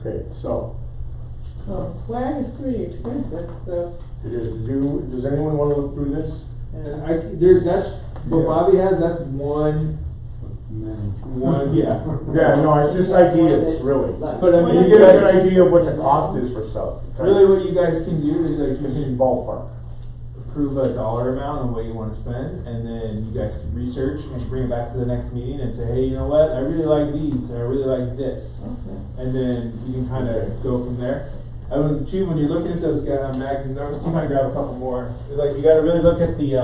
A: Okay, so,
K: Oh, swag is pretty expensive, so.
A: does anyone wanna look through this?
B: And that's, what Bobby has, that's one, yeah.
A: Yeah, no, it's just ideas, really.
B: But I mean,
A: You get a good idea of what the cost is for stuff.
B: Really what you guys can do is like, you
A: This is
B: can
A: ballpark.
B: approve a dollar amount on what you wanna spend, and then you guys can research and bring it back to the next meeting and say, hey, you know what, I really like these, and I really like this.
K: Okay.
B: And then you can kinda go from there. I would, Chief, when you're looking at those mags and numbers, you might grab a couple more. Like, you gotta really look at the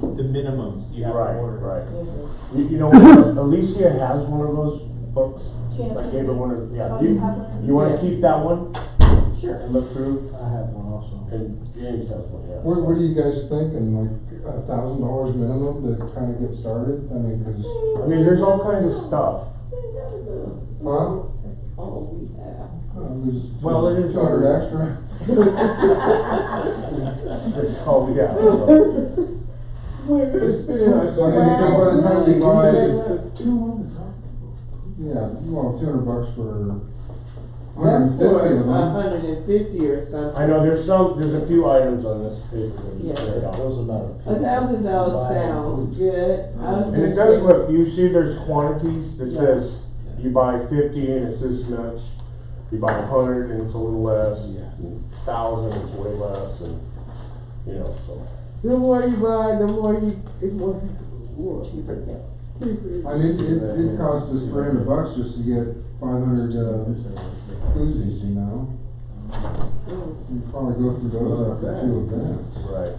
B: minimums you have to
A: Right,
B: order.
A: right.
K: Okay.
A: You know, Alicia has one of those books.
D: She has
A: I gave her one of, yeah.
D: Oh, you have one?
A: You wanna
K: Yes.
A: keep that one
K: Sure.
A: and look through?
J: I have one also.
A: And James has one, yeah.
E: What are you guys thinking, like $1,000 minimum to kind of get started? I mean, cause,
A: I mean, there's all kinds of stuff.
E: huh?
K: That's all we have.
E: There's
A: Well, it is
E: 200 extra.
A: That's all we got. So.
E: So then, because by the time you buy, yeah, well, $200 for
K: That's
E: 150
K: for
E: of them.
K: 150 or something.
A: I know, there's a few items on this paper that you
K: Yeah.
A: carried out.
J: Those are not.
K: $1,000 sounds good. I was
A: And
K: gonna
A: it does
K: say-
A: look, you see there's quantities that
K: Yeah.
A: says, you buy 50 and it's this much, you buy 100 and it's a little less,
J: Yeah.
A: 1,000 it's way less, and, so.
K: The more you buy, the more it's more
A: Cheaper, yeah.
K: cheaper.
E: I mean, it cost us $300 just to get 500 koozies, you know?
K: Mm.
E: You probably go through those after 2 events.
A: Right.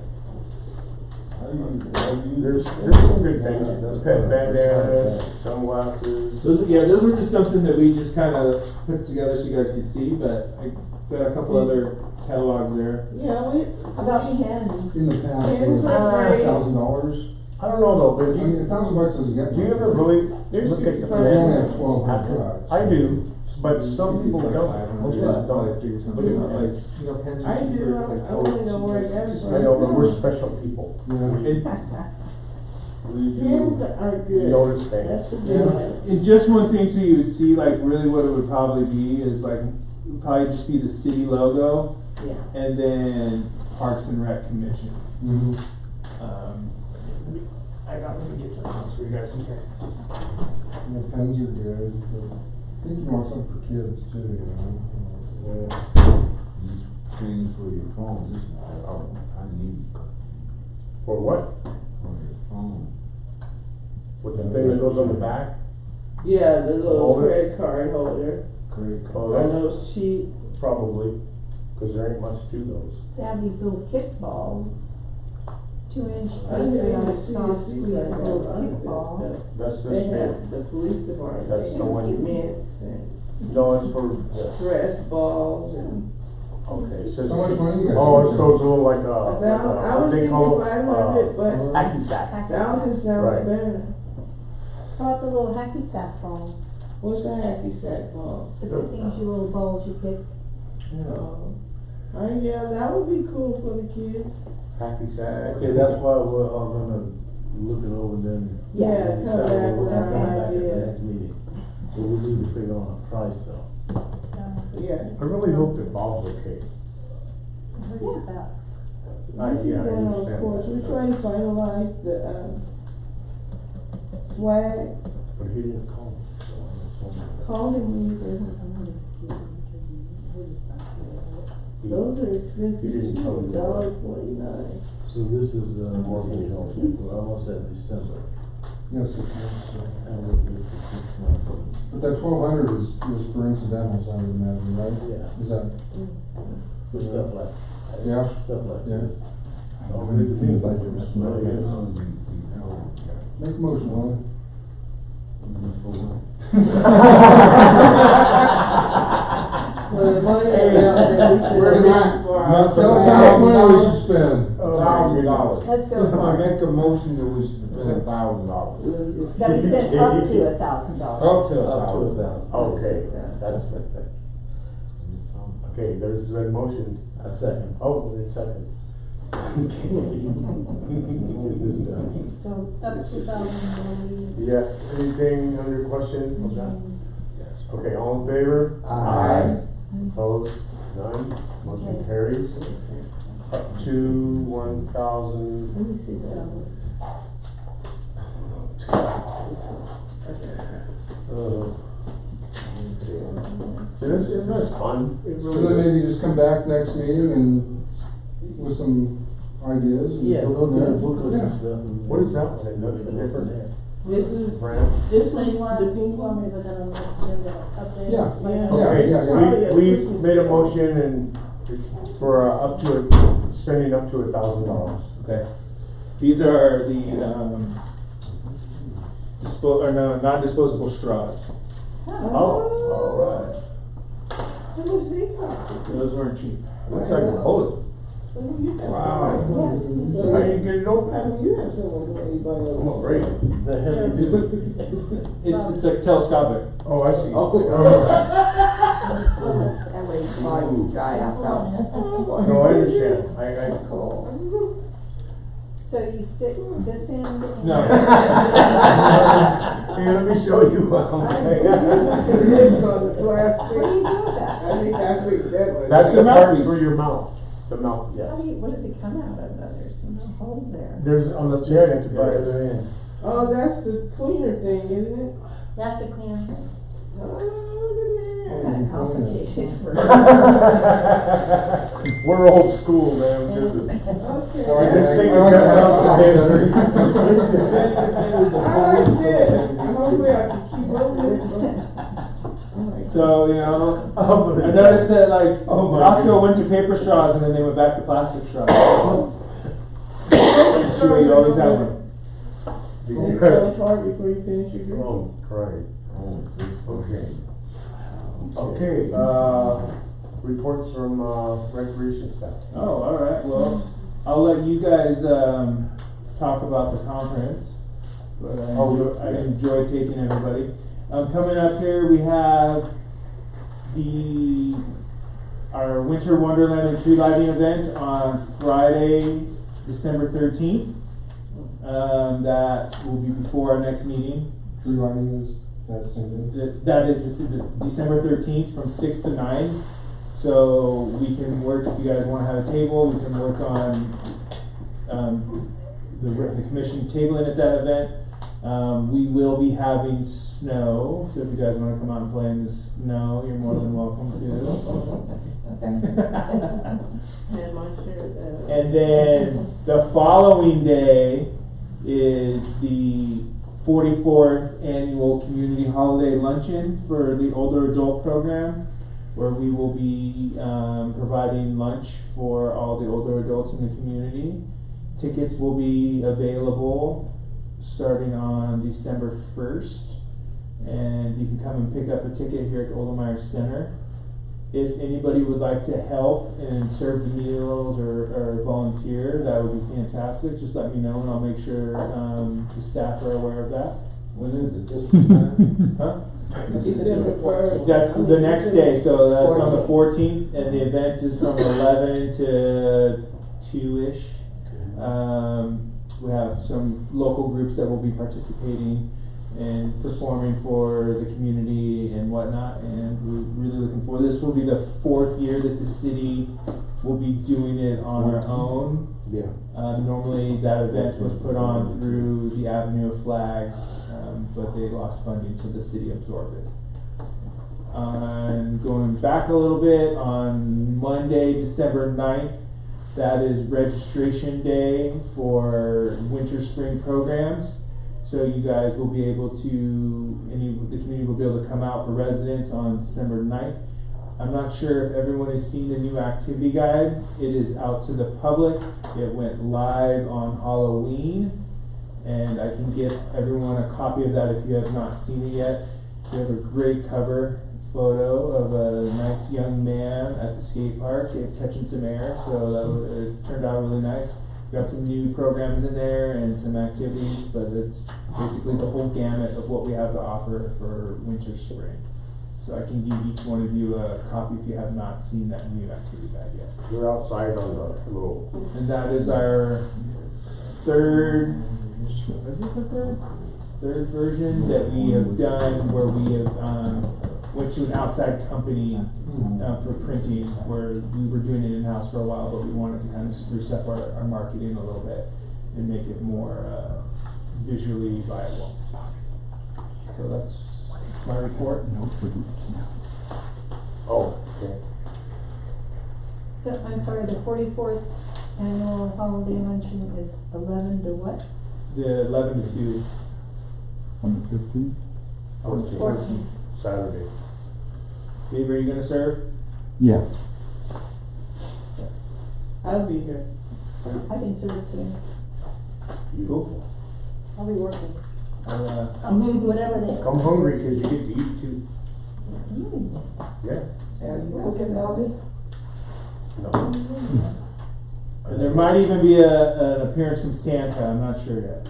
A: There's some good things, pet bandanas, sunglasses.
B: Those were just something that we just kind of put together so you guys could see, but I got a couple other catalogs there.
K: Yeah, we,
C: About pens.
E: In the past,
K: Pens are great.
E: $1,000.
A: I don't know though, but
E: I mean, $1,000 doesn't get.
A: do you
E: much.
A: ever really
K: There's
A: look at the
K: 65
E: They only have
A: pens?
E: 1,200 bucks.
A: I do, but some people don't. Most
B: Yeah,
A: people don't.
B: figure something out, like, you know, pens.
K: I do, I only know where I got it from.
A: I know, but we're special people.
E: Yeah.
A: We
K: Pens
A: do
K: are good.
A: notice
K: That's
A: things.
K: the good one.
B: And just one thing, so you would see, like, really what it would probably be is like, it would probably just be the city logo,
K: Yeah.
B: and then Parks and Rec Commission.
E: Mhm.
B: Let me get some else for you guys in here.
E: Yeah, pens are good, but I think you want something for kids too, you know?
G: Thing for your phone, this, I need
A: For what?
G: for your phone.
A: With the thing that goes on the back?
K: Yeah, the little
A: Holder?
K: credit card holder.
G: Credit
A: Oh,
K: Are
A: that's
K: those cheap?
A: probably, cause there ain't much to those.
F: They have these little kickballs, 2-inch,
K: I didn't
F: paper,
K: even
F: like
K: see
F: soft
K: this,
F: squeeze
K: these
F: a
K: are
F: little
K: all
F: kickball.
K: good.
A: That's just
K: They
A: big.
K: have the police department,
A: That's
K: they
A: the
K: have
A: one you-
K: mints and
A: No, it's for,
K: stress balls and.
A: okay, it says.
E: So much money you guys
A: Oh,
E: think
A: it's
E: of?
A: those little like,
K: I was
A: they
K: thinking
A: call
K: 500, but
A: hacky sack.
K: thousand
A: Right.
K: sounds better.
F: How about the little hacky sack balls?
K: What's a hacky sack ball?
F: The things, you little balls you pick.
K: Yeah, that would be cool for the kids.
A: Hacky sack.
J: Okay, that's why we're all gonna look it over then.
K: Yeah, come
J: decide
K: back
J: what
K: with
J: we're
K: our
J: gonna do at the
K: idea.
J: next meeting. So we need to figure on a price though.
K: Yeah.
A: I really hope that Bob's okay.
F: What is that?
A: Yeah, I
K: Well, of
A: understand.
K: course, we're trying to finalize the, swag,
A: But he didn't call me, so I don't know.
K: call him either. Those are
A: He
K: expensive,
A: didn't tell me.
K: $1.49.
J: So this is, mortgage on, we're almost at December.
E: Yes, it is.
J: And we'll get the 6 months.
E: But that 1,200 is for incidentals, I would imagine, right?
J: Yeah.
E: Is that,
J: For stuff like,
E: yeah?
J: stuff like
E: Yeah.
J: this.
E: Make a motion, Lonnie.
K: Well, the money amount that we should
G: We're
K: have
G: not-
K: for
E: Now,
K: our.
E: tell us how much money we should spend.
G: $1,000.
F: Let's go for
G: I
F: it.
G: make a motion that we spend $1,000.
F: That we spend up to $1,000.
G: Up to
J: Up to
G: $1,000.
A: Okay, that's, okay, there's a motion.
J: A second.
A: Oh, wait a second.
J: Get this done.
D: So up to 2,000,
A: Yes, anything under question?
J: Yes.
A: Okay, all in favor?
G: Aye.
A: Opposed? None? Motion carries. Up to 1,000.
K: Let me see that.
A: See, this is fun. It
E: So
A: really
E: then
A: is.
E: maybe just come back next meeting and with some ideas. and
J: Yeah, go through the
E: from
J: booklets
E: there.
J: and stuff. and-
A: What is that one? Another different
K: This is,
A: brand?
K: this
D: So
K: is
D: you want,
K: the
D: you
K: pink
D: want
K: one.
D: me to put that on the next agenda, update?
E: Yeah.
D: this by
K: Yeah.
D: then?
E: Yeah,
A: Okay,
E: yeah.
A: we made a motion and for up to, spending up to $1,000.
B: Okay. These are the, non-disposable straws.
A: Oh, all right.
K: How much they cost?
B: Those weren't cheap.
A: Looks like a bullet.
K: Wow.
A: How do you get it
K: I
A: open?
K: mean, you have so much money by your.
A: I'm afraid.
J: The heavy duty.
B: It's like telescopic.
A: Oh, I see.
C: That way it's hard to dry out though.
A: No, I understand. I,
C: Cool.
F: So you stick this in?
B: No.
A: Here, let me show you.
K: Lips on the plastic.
F: What do you do with that?
K: I think I picked that one.
A: That's the
B: The
A: part
B: mouthpiece.
A: for your mouth. The mouth,
F: How do
A: yes.
F: you, what does it come out of though? There's no hole there.
A: There's on the chair, you have to buy
J: Right
A: it.
J: there in.
K: Oh, that's the cleaner thing, isn't it?
D: That's the cleaner thing.
K: Oh, look
F: Kind of complicated for.
A: We're old school, man.
K: at that.
E: All
K: Okay.
E: right,
A: Just take
E: I like
A: the
E: the house
A: cut
E: sounds
A: out.
K: I like this. Hopefully I can keep up with it.
B: So, I
A: Oh,
B: noticed that like
A: Oh my
B: Costco
A: goodness.
B: went to paper straws and then they went back to plastic straws. Sure, you always have one.
K: Go hard before you finish your drink.
A: Oh, right. Okay. Okay, reports from, recreation staff.
B: Oh, all right. Well, I'll let you guys talk about the conference. But I enjoy taking everybody. Coming up here, we have our Winter Wonderland and Tree Lighting event on Friday, December 13th. That will be before our next meeting.
E: Tree lighting is that same day?
B: That is the December 13th from 6 to 9. So we can work, if you guys want to have a table, we can work on the commission tabling at that event. We will be having snow, so if you guys want to come out and play in the snow, you're more than welcome to.
K: And my shirt.
B: And then the following day is the 44th annual community holiday luncheon for the older adult program, where we will be providing lunch for all the older adults in the community. Tickets will be available starting on December 1st, and you can come and pick up a ticket here at the Oldemeyer Center. If anybody would like to help and serve the meals or volunteer, that would be fantastic. Just let me know and I'll make sure the staff are aware of that.
J: When is it, this time?
B: Huh?
K: December 1st.
B: That's the next day, so that's on the 14th, and the event is from 11 to 2-ish. We have some local groups that will be participating and performing for the community and whatnot, and we're really looking forward. This will be the 4th year that the city will be doing it on our own.
J: Yeah.
B: Normally that event was put on through the Avenue of Flags, but they lost funding, so the city absorbed it. Going back a little bit, on Monday, December 9th, that is registration day for winter spring programs. So you guys will be able to, the community will be able to come out for residents on December 9th. I'm not sure if everyone has seen the new activity guide. It is out to the public. It went live on Halloween, and I can get everyone a copy of that if you have not seen it yet. We have a great cover photo of a nice young man at the skate park catching some air, so it turned out really nice. Got some new programs in there and some activities, but it's basically the whole gamut of what we have to offer for winter spring. So I can give each one of you a copy if you have not seen that new activity guide yet.
A: You're outside on the little.
B: And that is our third version that we have done, where we have went to an outside company for printing, where we were doing it in-house for a while, but we wanted to kind of spruce up our marketing a little bit and make it more visually viable. So that's my report.
A: Oh, okay.
F: I'm sorry, the 44th annual holiday luncheon is 11 to what?
B: The 11 to 2.
I: On the 15th?
A: Okay.
F: 14.
A: Saturday.
B: Dave, are you gonna serve?
I: Yeah.
K: I'll be here.
F: I can serve too.
B: Cool.
D: I'll be working.
F: Whatever they.
A: Come hungry, cause you get to eat too. Yeah.
C: Are you cooking, Bobby?
A: No.
B: And there might even be an appearance from Santa, I'm not sure yet.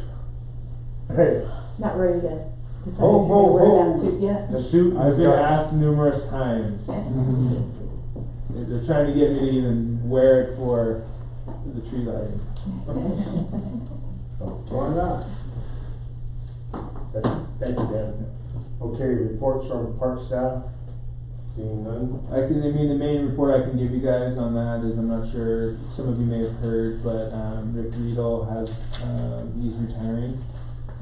A: Hey,
F: Not ready to decide if
A: Ho,
F: you're
A: ho,
F: gonna wear
A: ho.
F: that suit yet.
A: the suit.
B: I've been
A: got-
B: asked numerous times. They're trying to get me to even wear it for the tree lighting.
G: Why not?
A: Thank you, Dan. Okay, reports from park staff, seeing none.
B: The main report I can give you guys on that is, I'm not sure, some of you may have heard, but Rick Riedel has, he's retiring,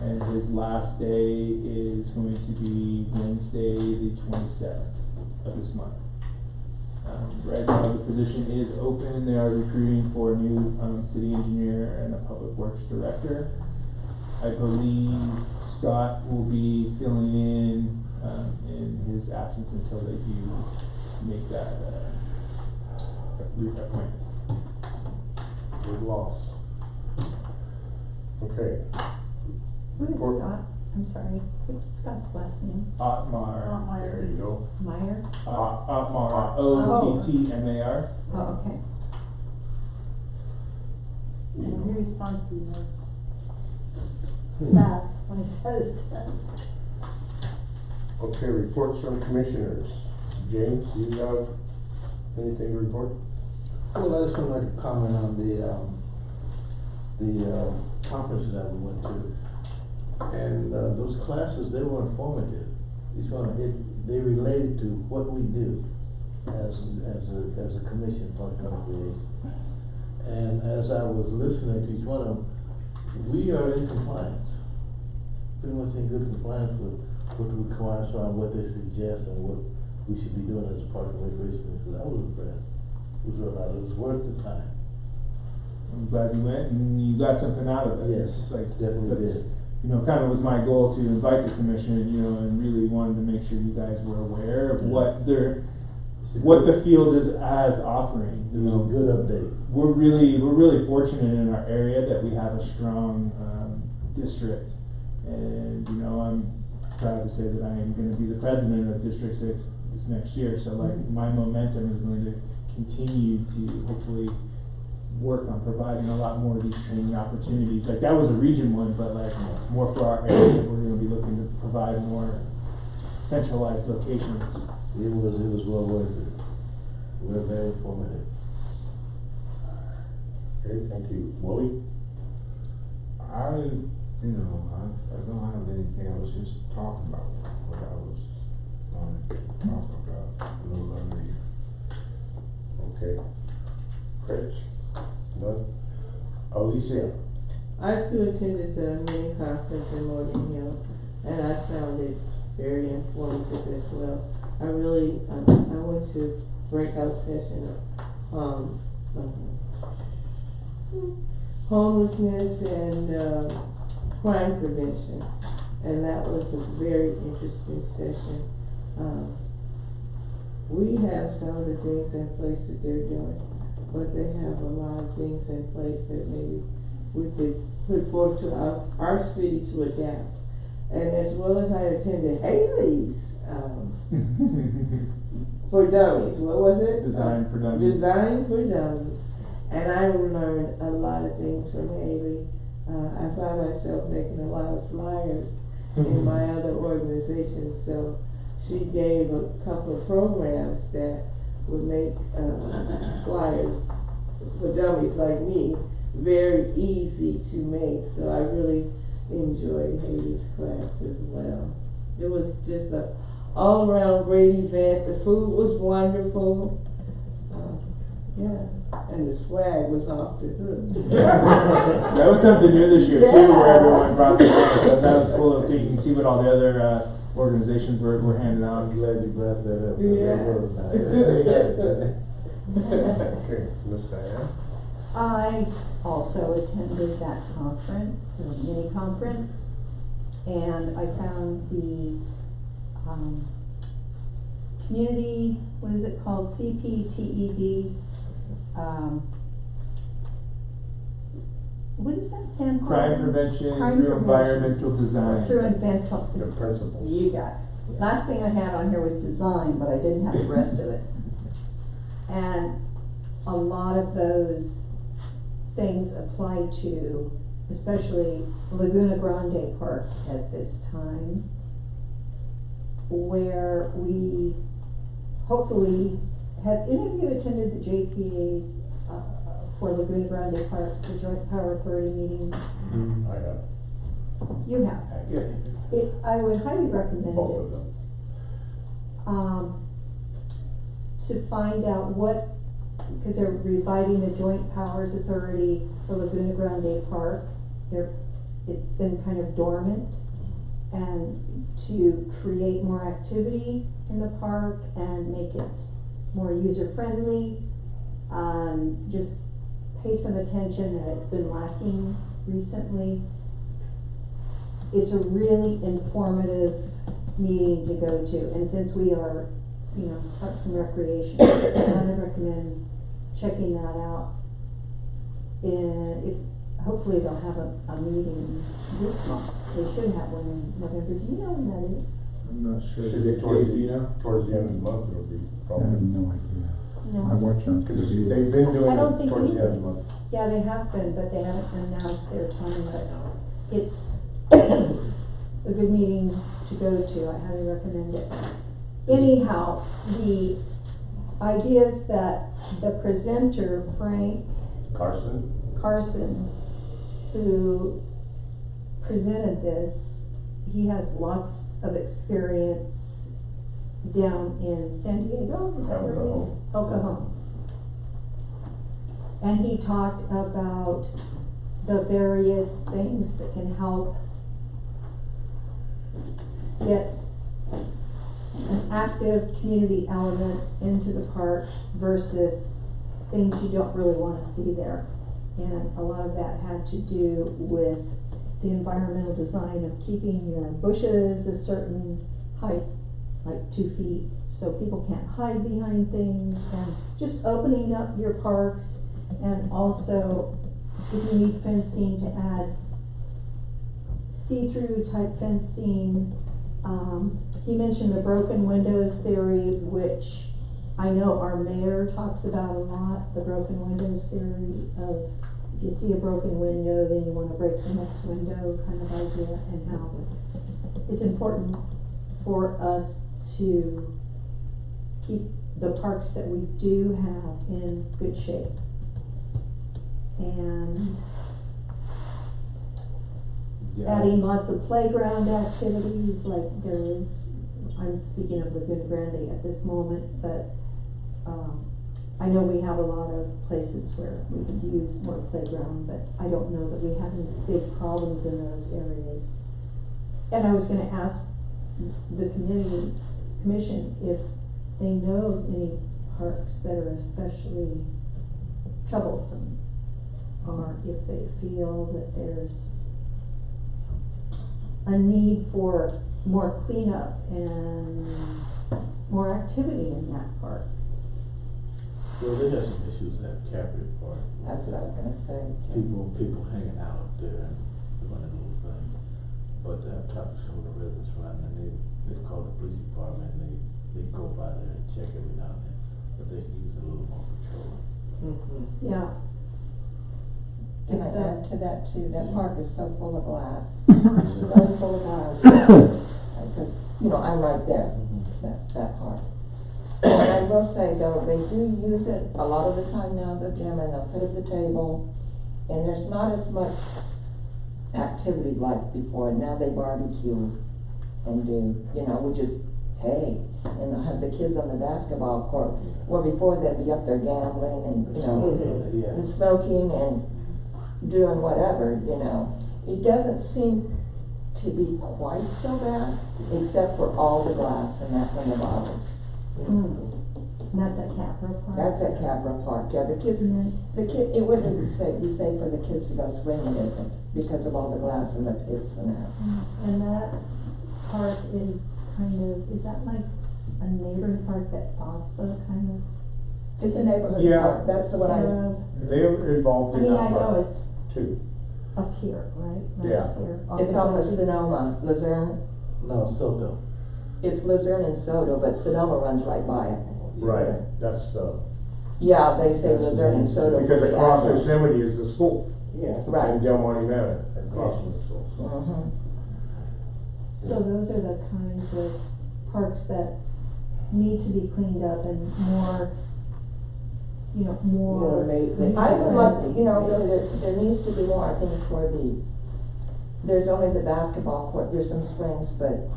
B: and his last day is going to be Wednesday, the 27th of this month. Right now, the position is open. They are recruiting for a new city engineer and a public works director. I believe Scott will be filling in his absence until they do make that appointment.
A: Good loss. Okay,
F: Who is
A: Report.
F: Scott? I'm sorry, what's Scott's last name?
B: Otmar,
A: there you go.
F: Meyer?
B: Otmar, Ottmar.
F: Oh, okay.
D: And he responds to you most fast when he says this.
A: Okay, reports from commissioners. James, you have anything to report?
J: Well, I just would like to comment on the conference that we went to. And, those classes, they were informative. They related to what we do as a commission for recreation. And as I was listening to each one of them, we are in compliance. Pretty much in good compliance with what the requirements are and what they suggest and what we should be doing as a part of the recreation. So that was impressed. It was real loud. It was worth the time.
B: I'm glad you went and you got something out of it.
J: Yes,
B: It's like,
J: definitely
B: that's,
J: did.
B: you know, kind of was my goal to invite the commission, you know, and really wanted to make sure you guys were aware of what the field is as offering.
J: It was a good update.
B: We're really fortunate in our area that we have a strong district, and you know, I'm proud to say that I am going to be the president of District 6 this next year. So like my momentum is going to continue to hopefully work on providing a lot more of these training opportunities. Like that was a region one, but like more for our area, we're going to be looking to provide more centralized locations.
J: It was well worth it. We're very informative.
A: Okay, thank you. Willie?
G: I don't have anything, I was just talking about what I was going to talk about a little earlier.
A: Okay. Rich? None? Alicia?
K: I too attended the mini conference in Morgan Hill, and I found it very informative as well. I went to breakout session on homelessness and crime prevention, and that was a very interesting session. We have some of the things in place that they're doing, but they have a lot of things in place that maybe we could put forward to our city to adapt. And as well as I attended Haley's for Dummies, what was it?
B: Design for Dummies.
K: Design for Dummies. And I learned a lot of things from Haley. I find myself making a lot of flyers in my other organization, so she gave a couple of programs that would make flyers for dummies like me very easy to make. So I really enjoyed Haley's class as well. It was just a all around great event. The food was wonderful. Yeah, and the swag was off the hook.
B: That was something new this year too, where everyone brought their own. So that was cool. Okay, you can see what all the other organizations were handing out.
J: I'm glad you brought that up.
K: Yeah.
J: That was nice.
A: Okay, Ms. Diane?
F: I also attended that conference, a mini conference, and I found the, community, what is it called, CPTED, what does that stand for?
B: Crime prevention
F: Crime
B: through
F: prevention.
B: environmental design.
F: Through environmental.
A: The principal.
F: You got it. Last thing I had on here was design, but I didn't have the rest of it. And a lot of those things apply to, especially Laguna Grande Park at this time, where we hopefully, have any of you attended the JPA's for Laguna Grande Park, the Joint Power Authority meetings?
A: I have.
F: You have. I would highly recommend
A: Both
F: it.
A: of them.
F: To find out what, because they're reviving the Joint Powers Authority for Laguna Grande Park. It's been kind of dormant, and to create more activity in the park and make it more user-friendly, just pay some attention that it's been lacking recently. It's a really informative meeting to go to, and since we are, Parks and Recreation, I would recommend checking that out. And hopefully they'll have a meeting this month. They should have one in November. Do you know when that is?
J: I'm not sure.
A: Should be towards
B: Do you know?
A: towards the end of the month, it'll be
I: I have
A: probably.
I: no idea.
F: No.
I: I watch on
A: Cause
I: TV.
A: they've been doing
F: I don't
A: it
F: think
A: towards the
F: either.
A: end of the month.
F: Yeah, they have been, but they haven't announced their time, but it's a good meeting to go to. I highly recommend it. Anyhow, the ideas that the presenter, Frank Carson, who presented this, he has lots of experience down in San Diego, is that where it is? El Cajon. And he talked about the various things that can help get an active community element into the park versus things you don't really wanna see there. And a lot of that had to do with the environmental design of keeping your bushes a certain height, like 2 feet, so people can't hide behind things, and just opening up your parks, and also if you need fencing to add see-through type fencing. He mentioned the broken windows theory, which I know our mayor talks about a lot, the broken windows theory of if you see a broken window, then you wanna break the next window kind of idea, and how it's important for us to keep the parks that we do have in good shape. And adding lots of playground activities, like there is, I'm speaking of Laguna Grande at this moment, but, I know we have a lot of places where we could use more playground, but I don't know that we have any big problems in those areas. And I was gonna ask the commission if they know of any parks that are especially troublesome, or if they feel that there's a need for more cleanup and more activity in that park.
J: Well, they have some issues at Capri Park.
C: That's what I was gonna say.
J: People hanging out up there and doing a little thing. But I've talked to some of the residents around and they call the police department and they go by there and check every now and then. But they can use a little more patrol.
F: Yeah.
C: Can I add to that too? That park is so full of glass. So full of glass. You know, I'm right there, that part. And I will say though, they do use it a lot of the time now, the gym, and they'll sit at the table, and there's not as much activity like before. Now they barbecue and do, you know, which is, hey, and they'll have the kids on the basketball court, where before they'd be up there gambling and, you know, and smoking and doing whatever, you know. It doesn't seem to be quite so bad, except for all the glass and that from the bottles.
F: And that's at Capra Park.
C: That's at Capra Park, yeah, the kids, it wouldn't be safe for the kids to go swimming, is it? Because of all the glass in the pits and that.
F: And that park is kind of, is that like a neighborhood park that FOSFA kind of?
C: It's a neighborhood
A: Yeah.
C: park, that's the one
A: They're involved
F: I
A: in
F: mean,
A: that
F: I know
A: part
F: it's
A: too.
F: up here, right? Right
A: Yeah.
F: up here.
C: it's off of Sonoma, Luzerne.
J: No, Soto.
C: It's Luzerne and Soto, but Sonoma runs right by it.
A: Right, that's
C: Yeah, they say Luzerne and Soto.
A: because
C: for the
A: across
C: address.
A: Yosemite is the school.
J: Yeah.
C: Right.
A: In Del Monte Manor, across from the school.
C: Mhm.
F: So those are the kinds of parks that need to be cleaned up and more, you know, more.
C: I would love, you know, there needs to be more, I think, for there's only the basketball court, there's some swings, but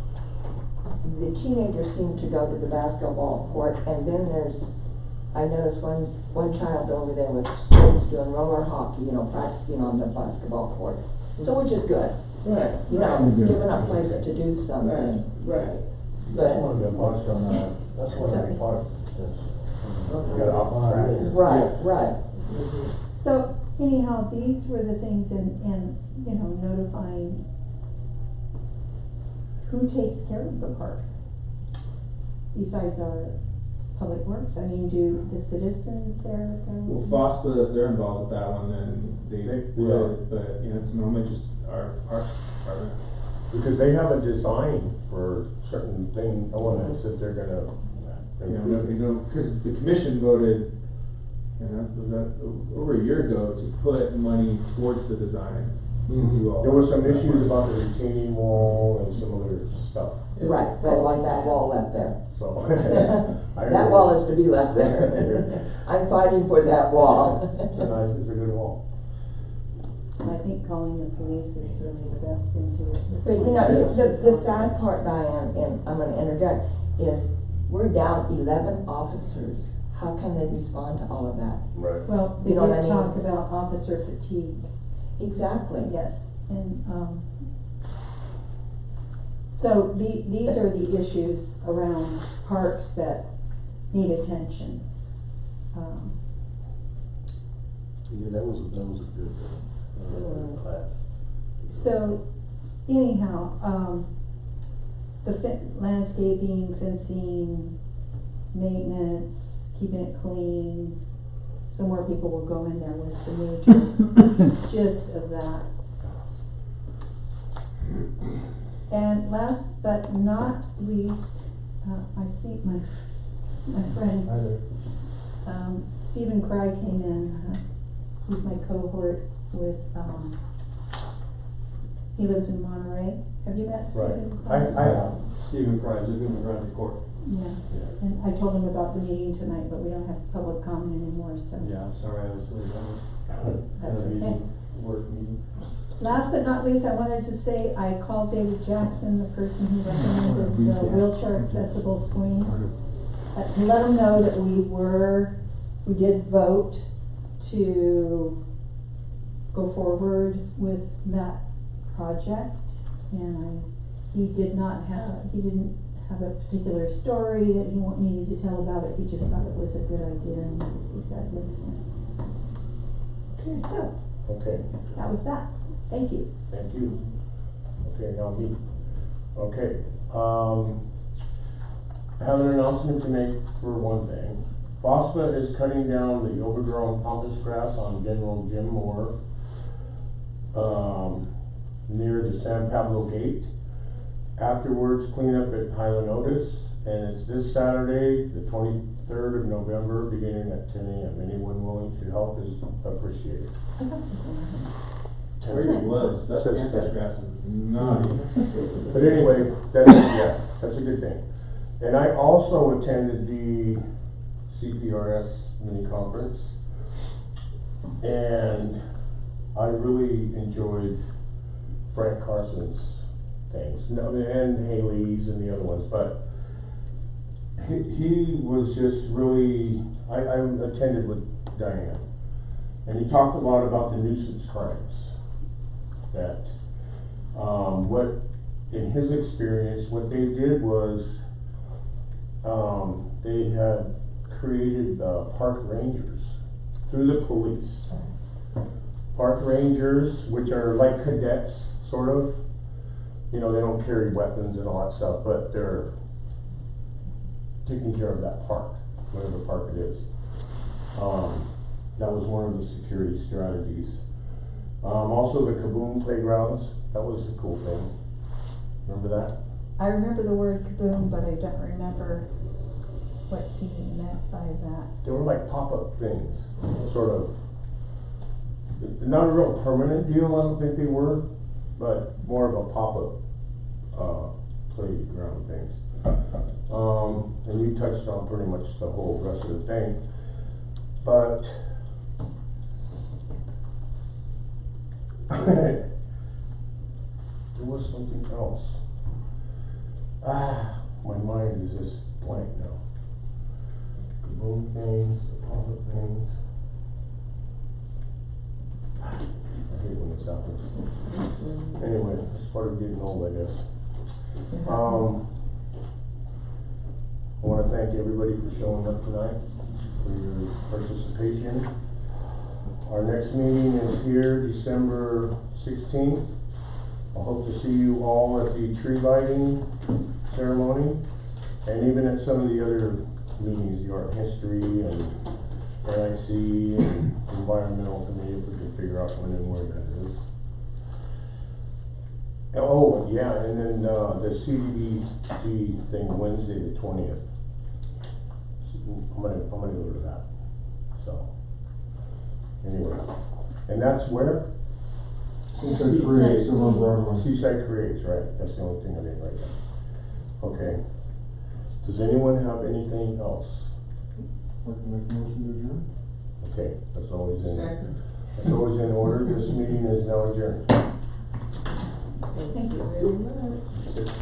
C: the teenagers seem to go to the basketball court, and then I noticed one child over there with kids doing roller hockey, you know, practicing on the basketball court. So, which is good,
J: Right.
C: you know, it's giving a place to do something,
J: Right.
C: but,
A: One of the parks on, that's one of the parks. You got off the track.
C: right.
F: So anyhow, these were the things and, you know, notifying who takes care of the park besides our Public Works? I mean, do the citizens there go?
B: Well, FOSPA, if they're involved with that one, then they would, but, you know, it's normally just our parks department.
A: Because they have a design for certain thing, elements that they're gonna.
B: Because the commission voted, was that over a year ago, to put money towards the design. To do all
A: There was some
B: that.
A: issues about the retaining wall and some other stuff,
C: Right, I want that wall left there.
A: so.
C: That wall is to be left there. I'm fighting for that wall.
A: It's a good wall.
F: I think calling the police is really the best thing to do.
C: But you know, the sad part, Diane, and I'm gonna interject, is we're down 11 officers. How can they respond to all of that?
A: Right.
F: Well, they
C: You know what I
F: did
C: mean?
F: talk about officer fatigue,
C: Exactly.
F: yes, and, so these are the issues around parks that need attention.
J: Yeah, that was a good class.
F: So anyhow, the landscaping, fencing, maintenance, keeping it clean, so more people will go in there with the major gist of that. And last but not least, I see my friend, Stephen Cry came in, he's my cohort with, he lives in Monterey. Have you met Stephen Cry?
A: I have.
H: Stephen Fry, living in the Grand Court.
F: Yeah, and I told him about the meeting tonight, but we don't have public comment anymore, so.
H: Yeah, I'm sorry, I was late.
F: That's okay.
H: Work meeting.
F: Last but not least, I wanted to say, I called David Jackson, the person who recommended the wheelchair accessible swing. To let him know that we did vote to go forward with that project. And he didn't have a particular story that he needed to tell about it, he just thought it was a good idea and he said listening. Okay, so,
A: Okay,
F: that was that. Thank you.
A: thank you. Okay, now me. Okay, I have an announcement to make for one thing. FOSPA is cutting down the overgrown pampas grass on General Jim Moore, near the San Pablo Gate. Afterwards, cleanup at Highland Otis, and it's this Saturday, the 23rd of November, beginning at 10 a.m. Anyone willing to help is appreciated.
B: Where it was, that
A: Says
B: campus
A: 10.
B: grass is naughty.
A: But anyway, that's a good thing. And I also attended the CPRS mini conference, and I really enjoyed Frank Carson's things, and Haley's and the other ones, but he was just really, I attended with Diane, and he talked a lot about the nuisance crimes. That, what, in his experience, what they did was, they had created, park rangers through the police. Park rangers, which are like cadets, sort of. You know, they don't carry weapons and all that stuff, but they're taking care of that park, whatever park it is. That was one of the security strategies. Also the Kaboom playgrounds, that was a cool thing. Remember that?
F: I remember the word kaboom, but I don't remember what he meant by that.
A: They were like pop-up things, sort of. Not a real permanent deal, I don't think they were, but more of a pop-up, playground things. And you touched on pretty much the whole rest of the thing, but there was something else. My mind is just blank now. Kaboom things, pop-up things. I hate when this happens. Anyway, it's part of getting old, I guess. I want to thank everybody for showing up tonight, for your participation. Our next meeting is here, December 16th. I hope to see you all at the tree lighting ceremony, and even at some of the other meetings, the art history and NIC and environmental committee, if we can figure out when and where that is. Oh, yeah, and then, the CDBG thing, Wednesday the 20th. I'm gonna go to that, so. Anyway, and that's where?
E: Seaside Creates over on Broadway.
A: Seaside Creates, right, that's the only thing I didn't write down. Okay. Does anyone have anything else?
E: Like to make a motion to adjourn?
A: Okay, that's always in,
K: Second.
A: that's always in order, this meeting is now adjourned.
F: Thank you very much.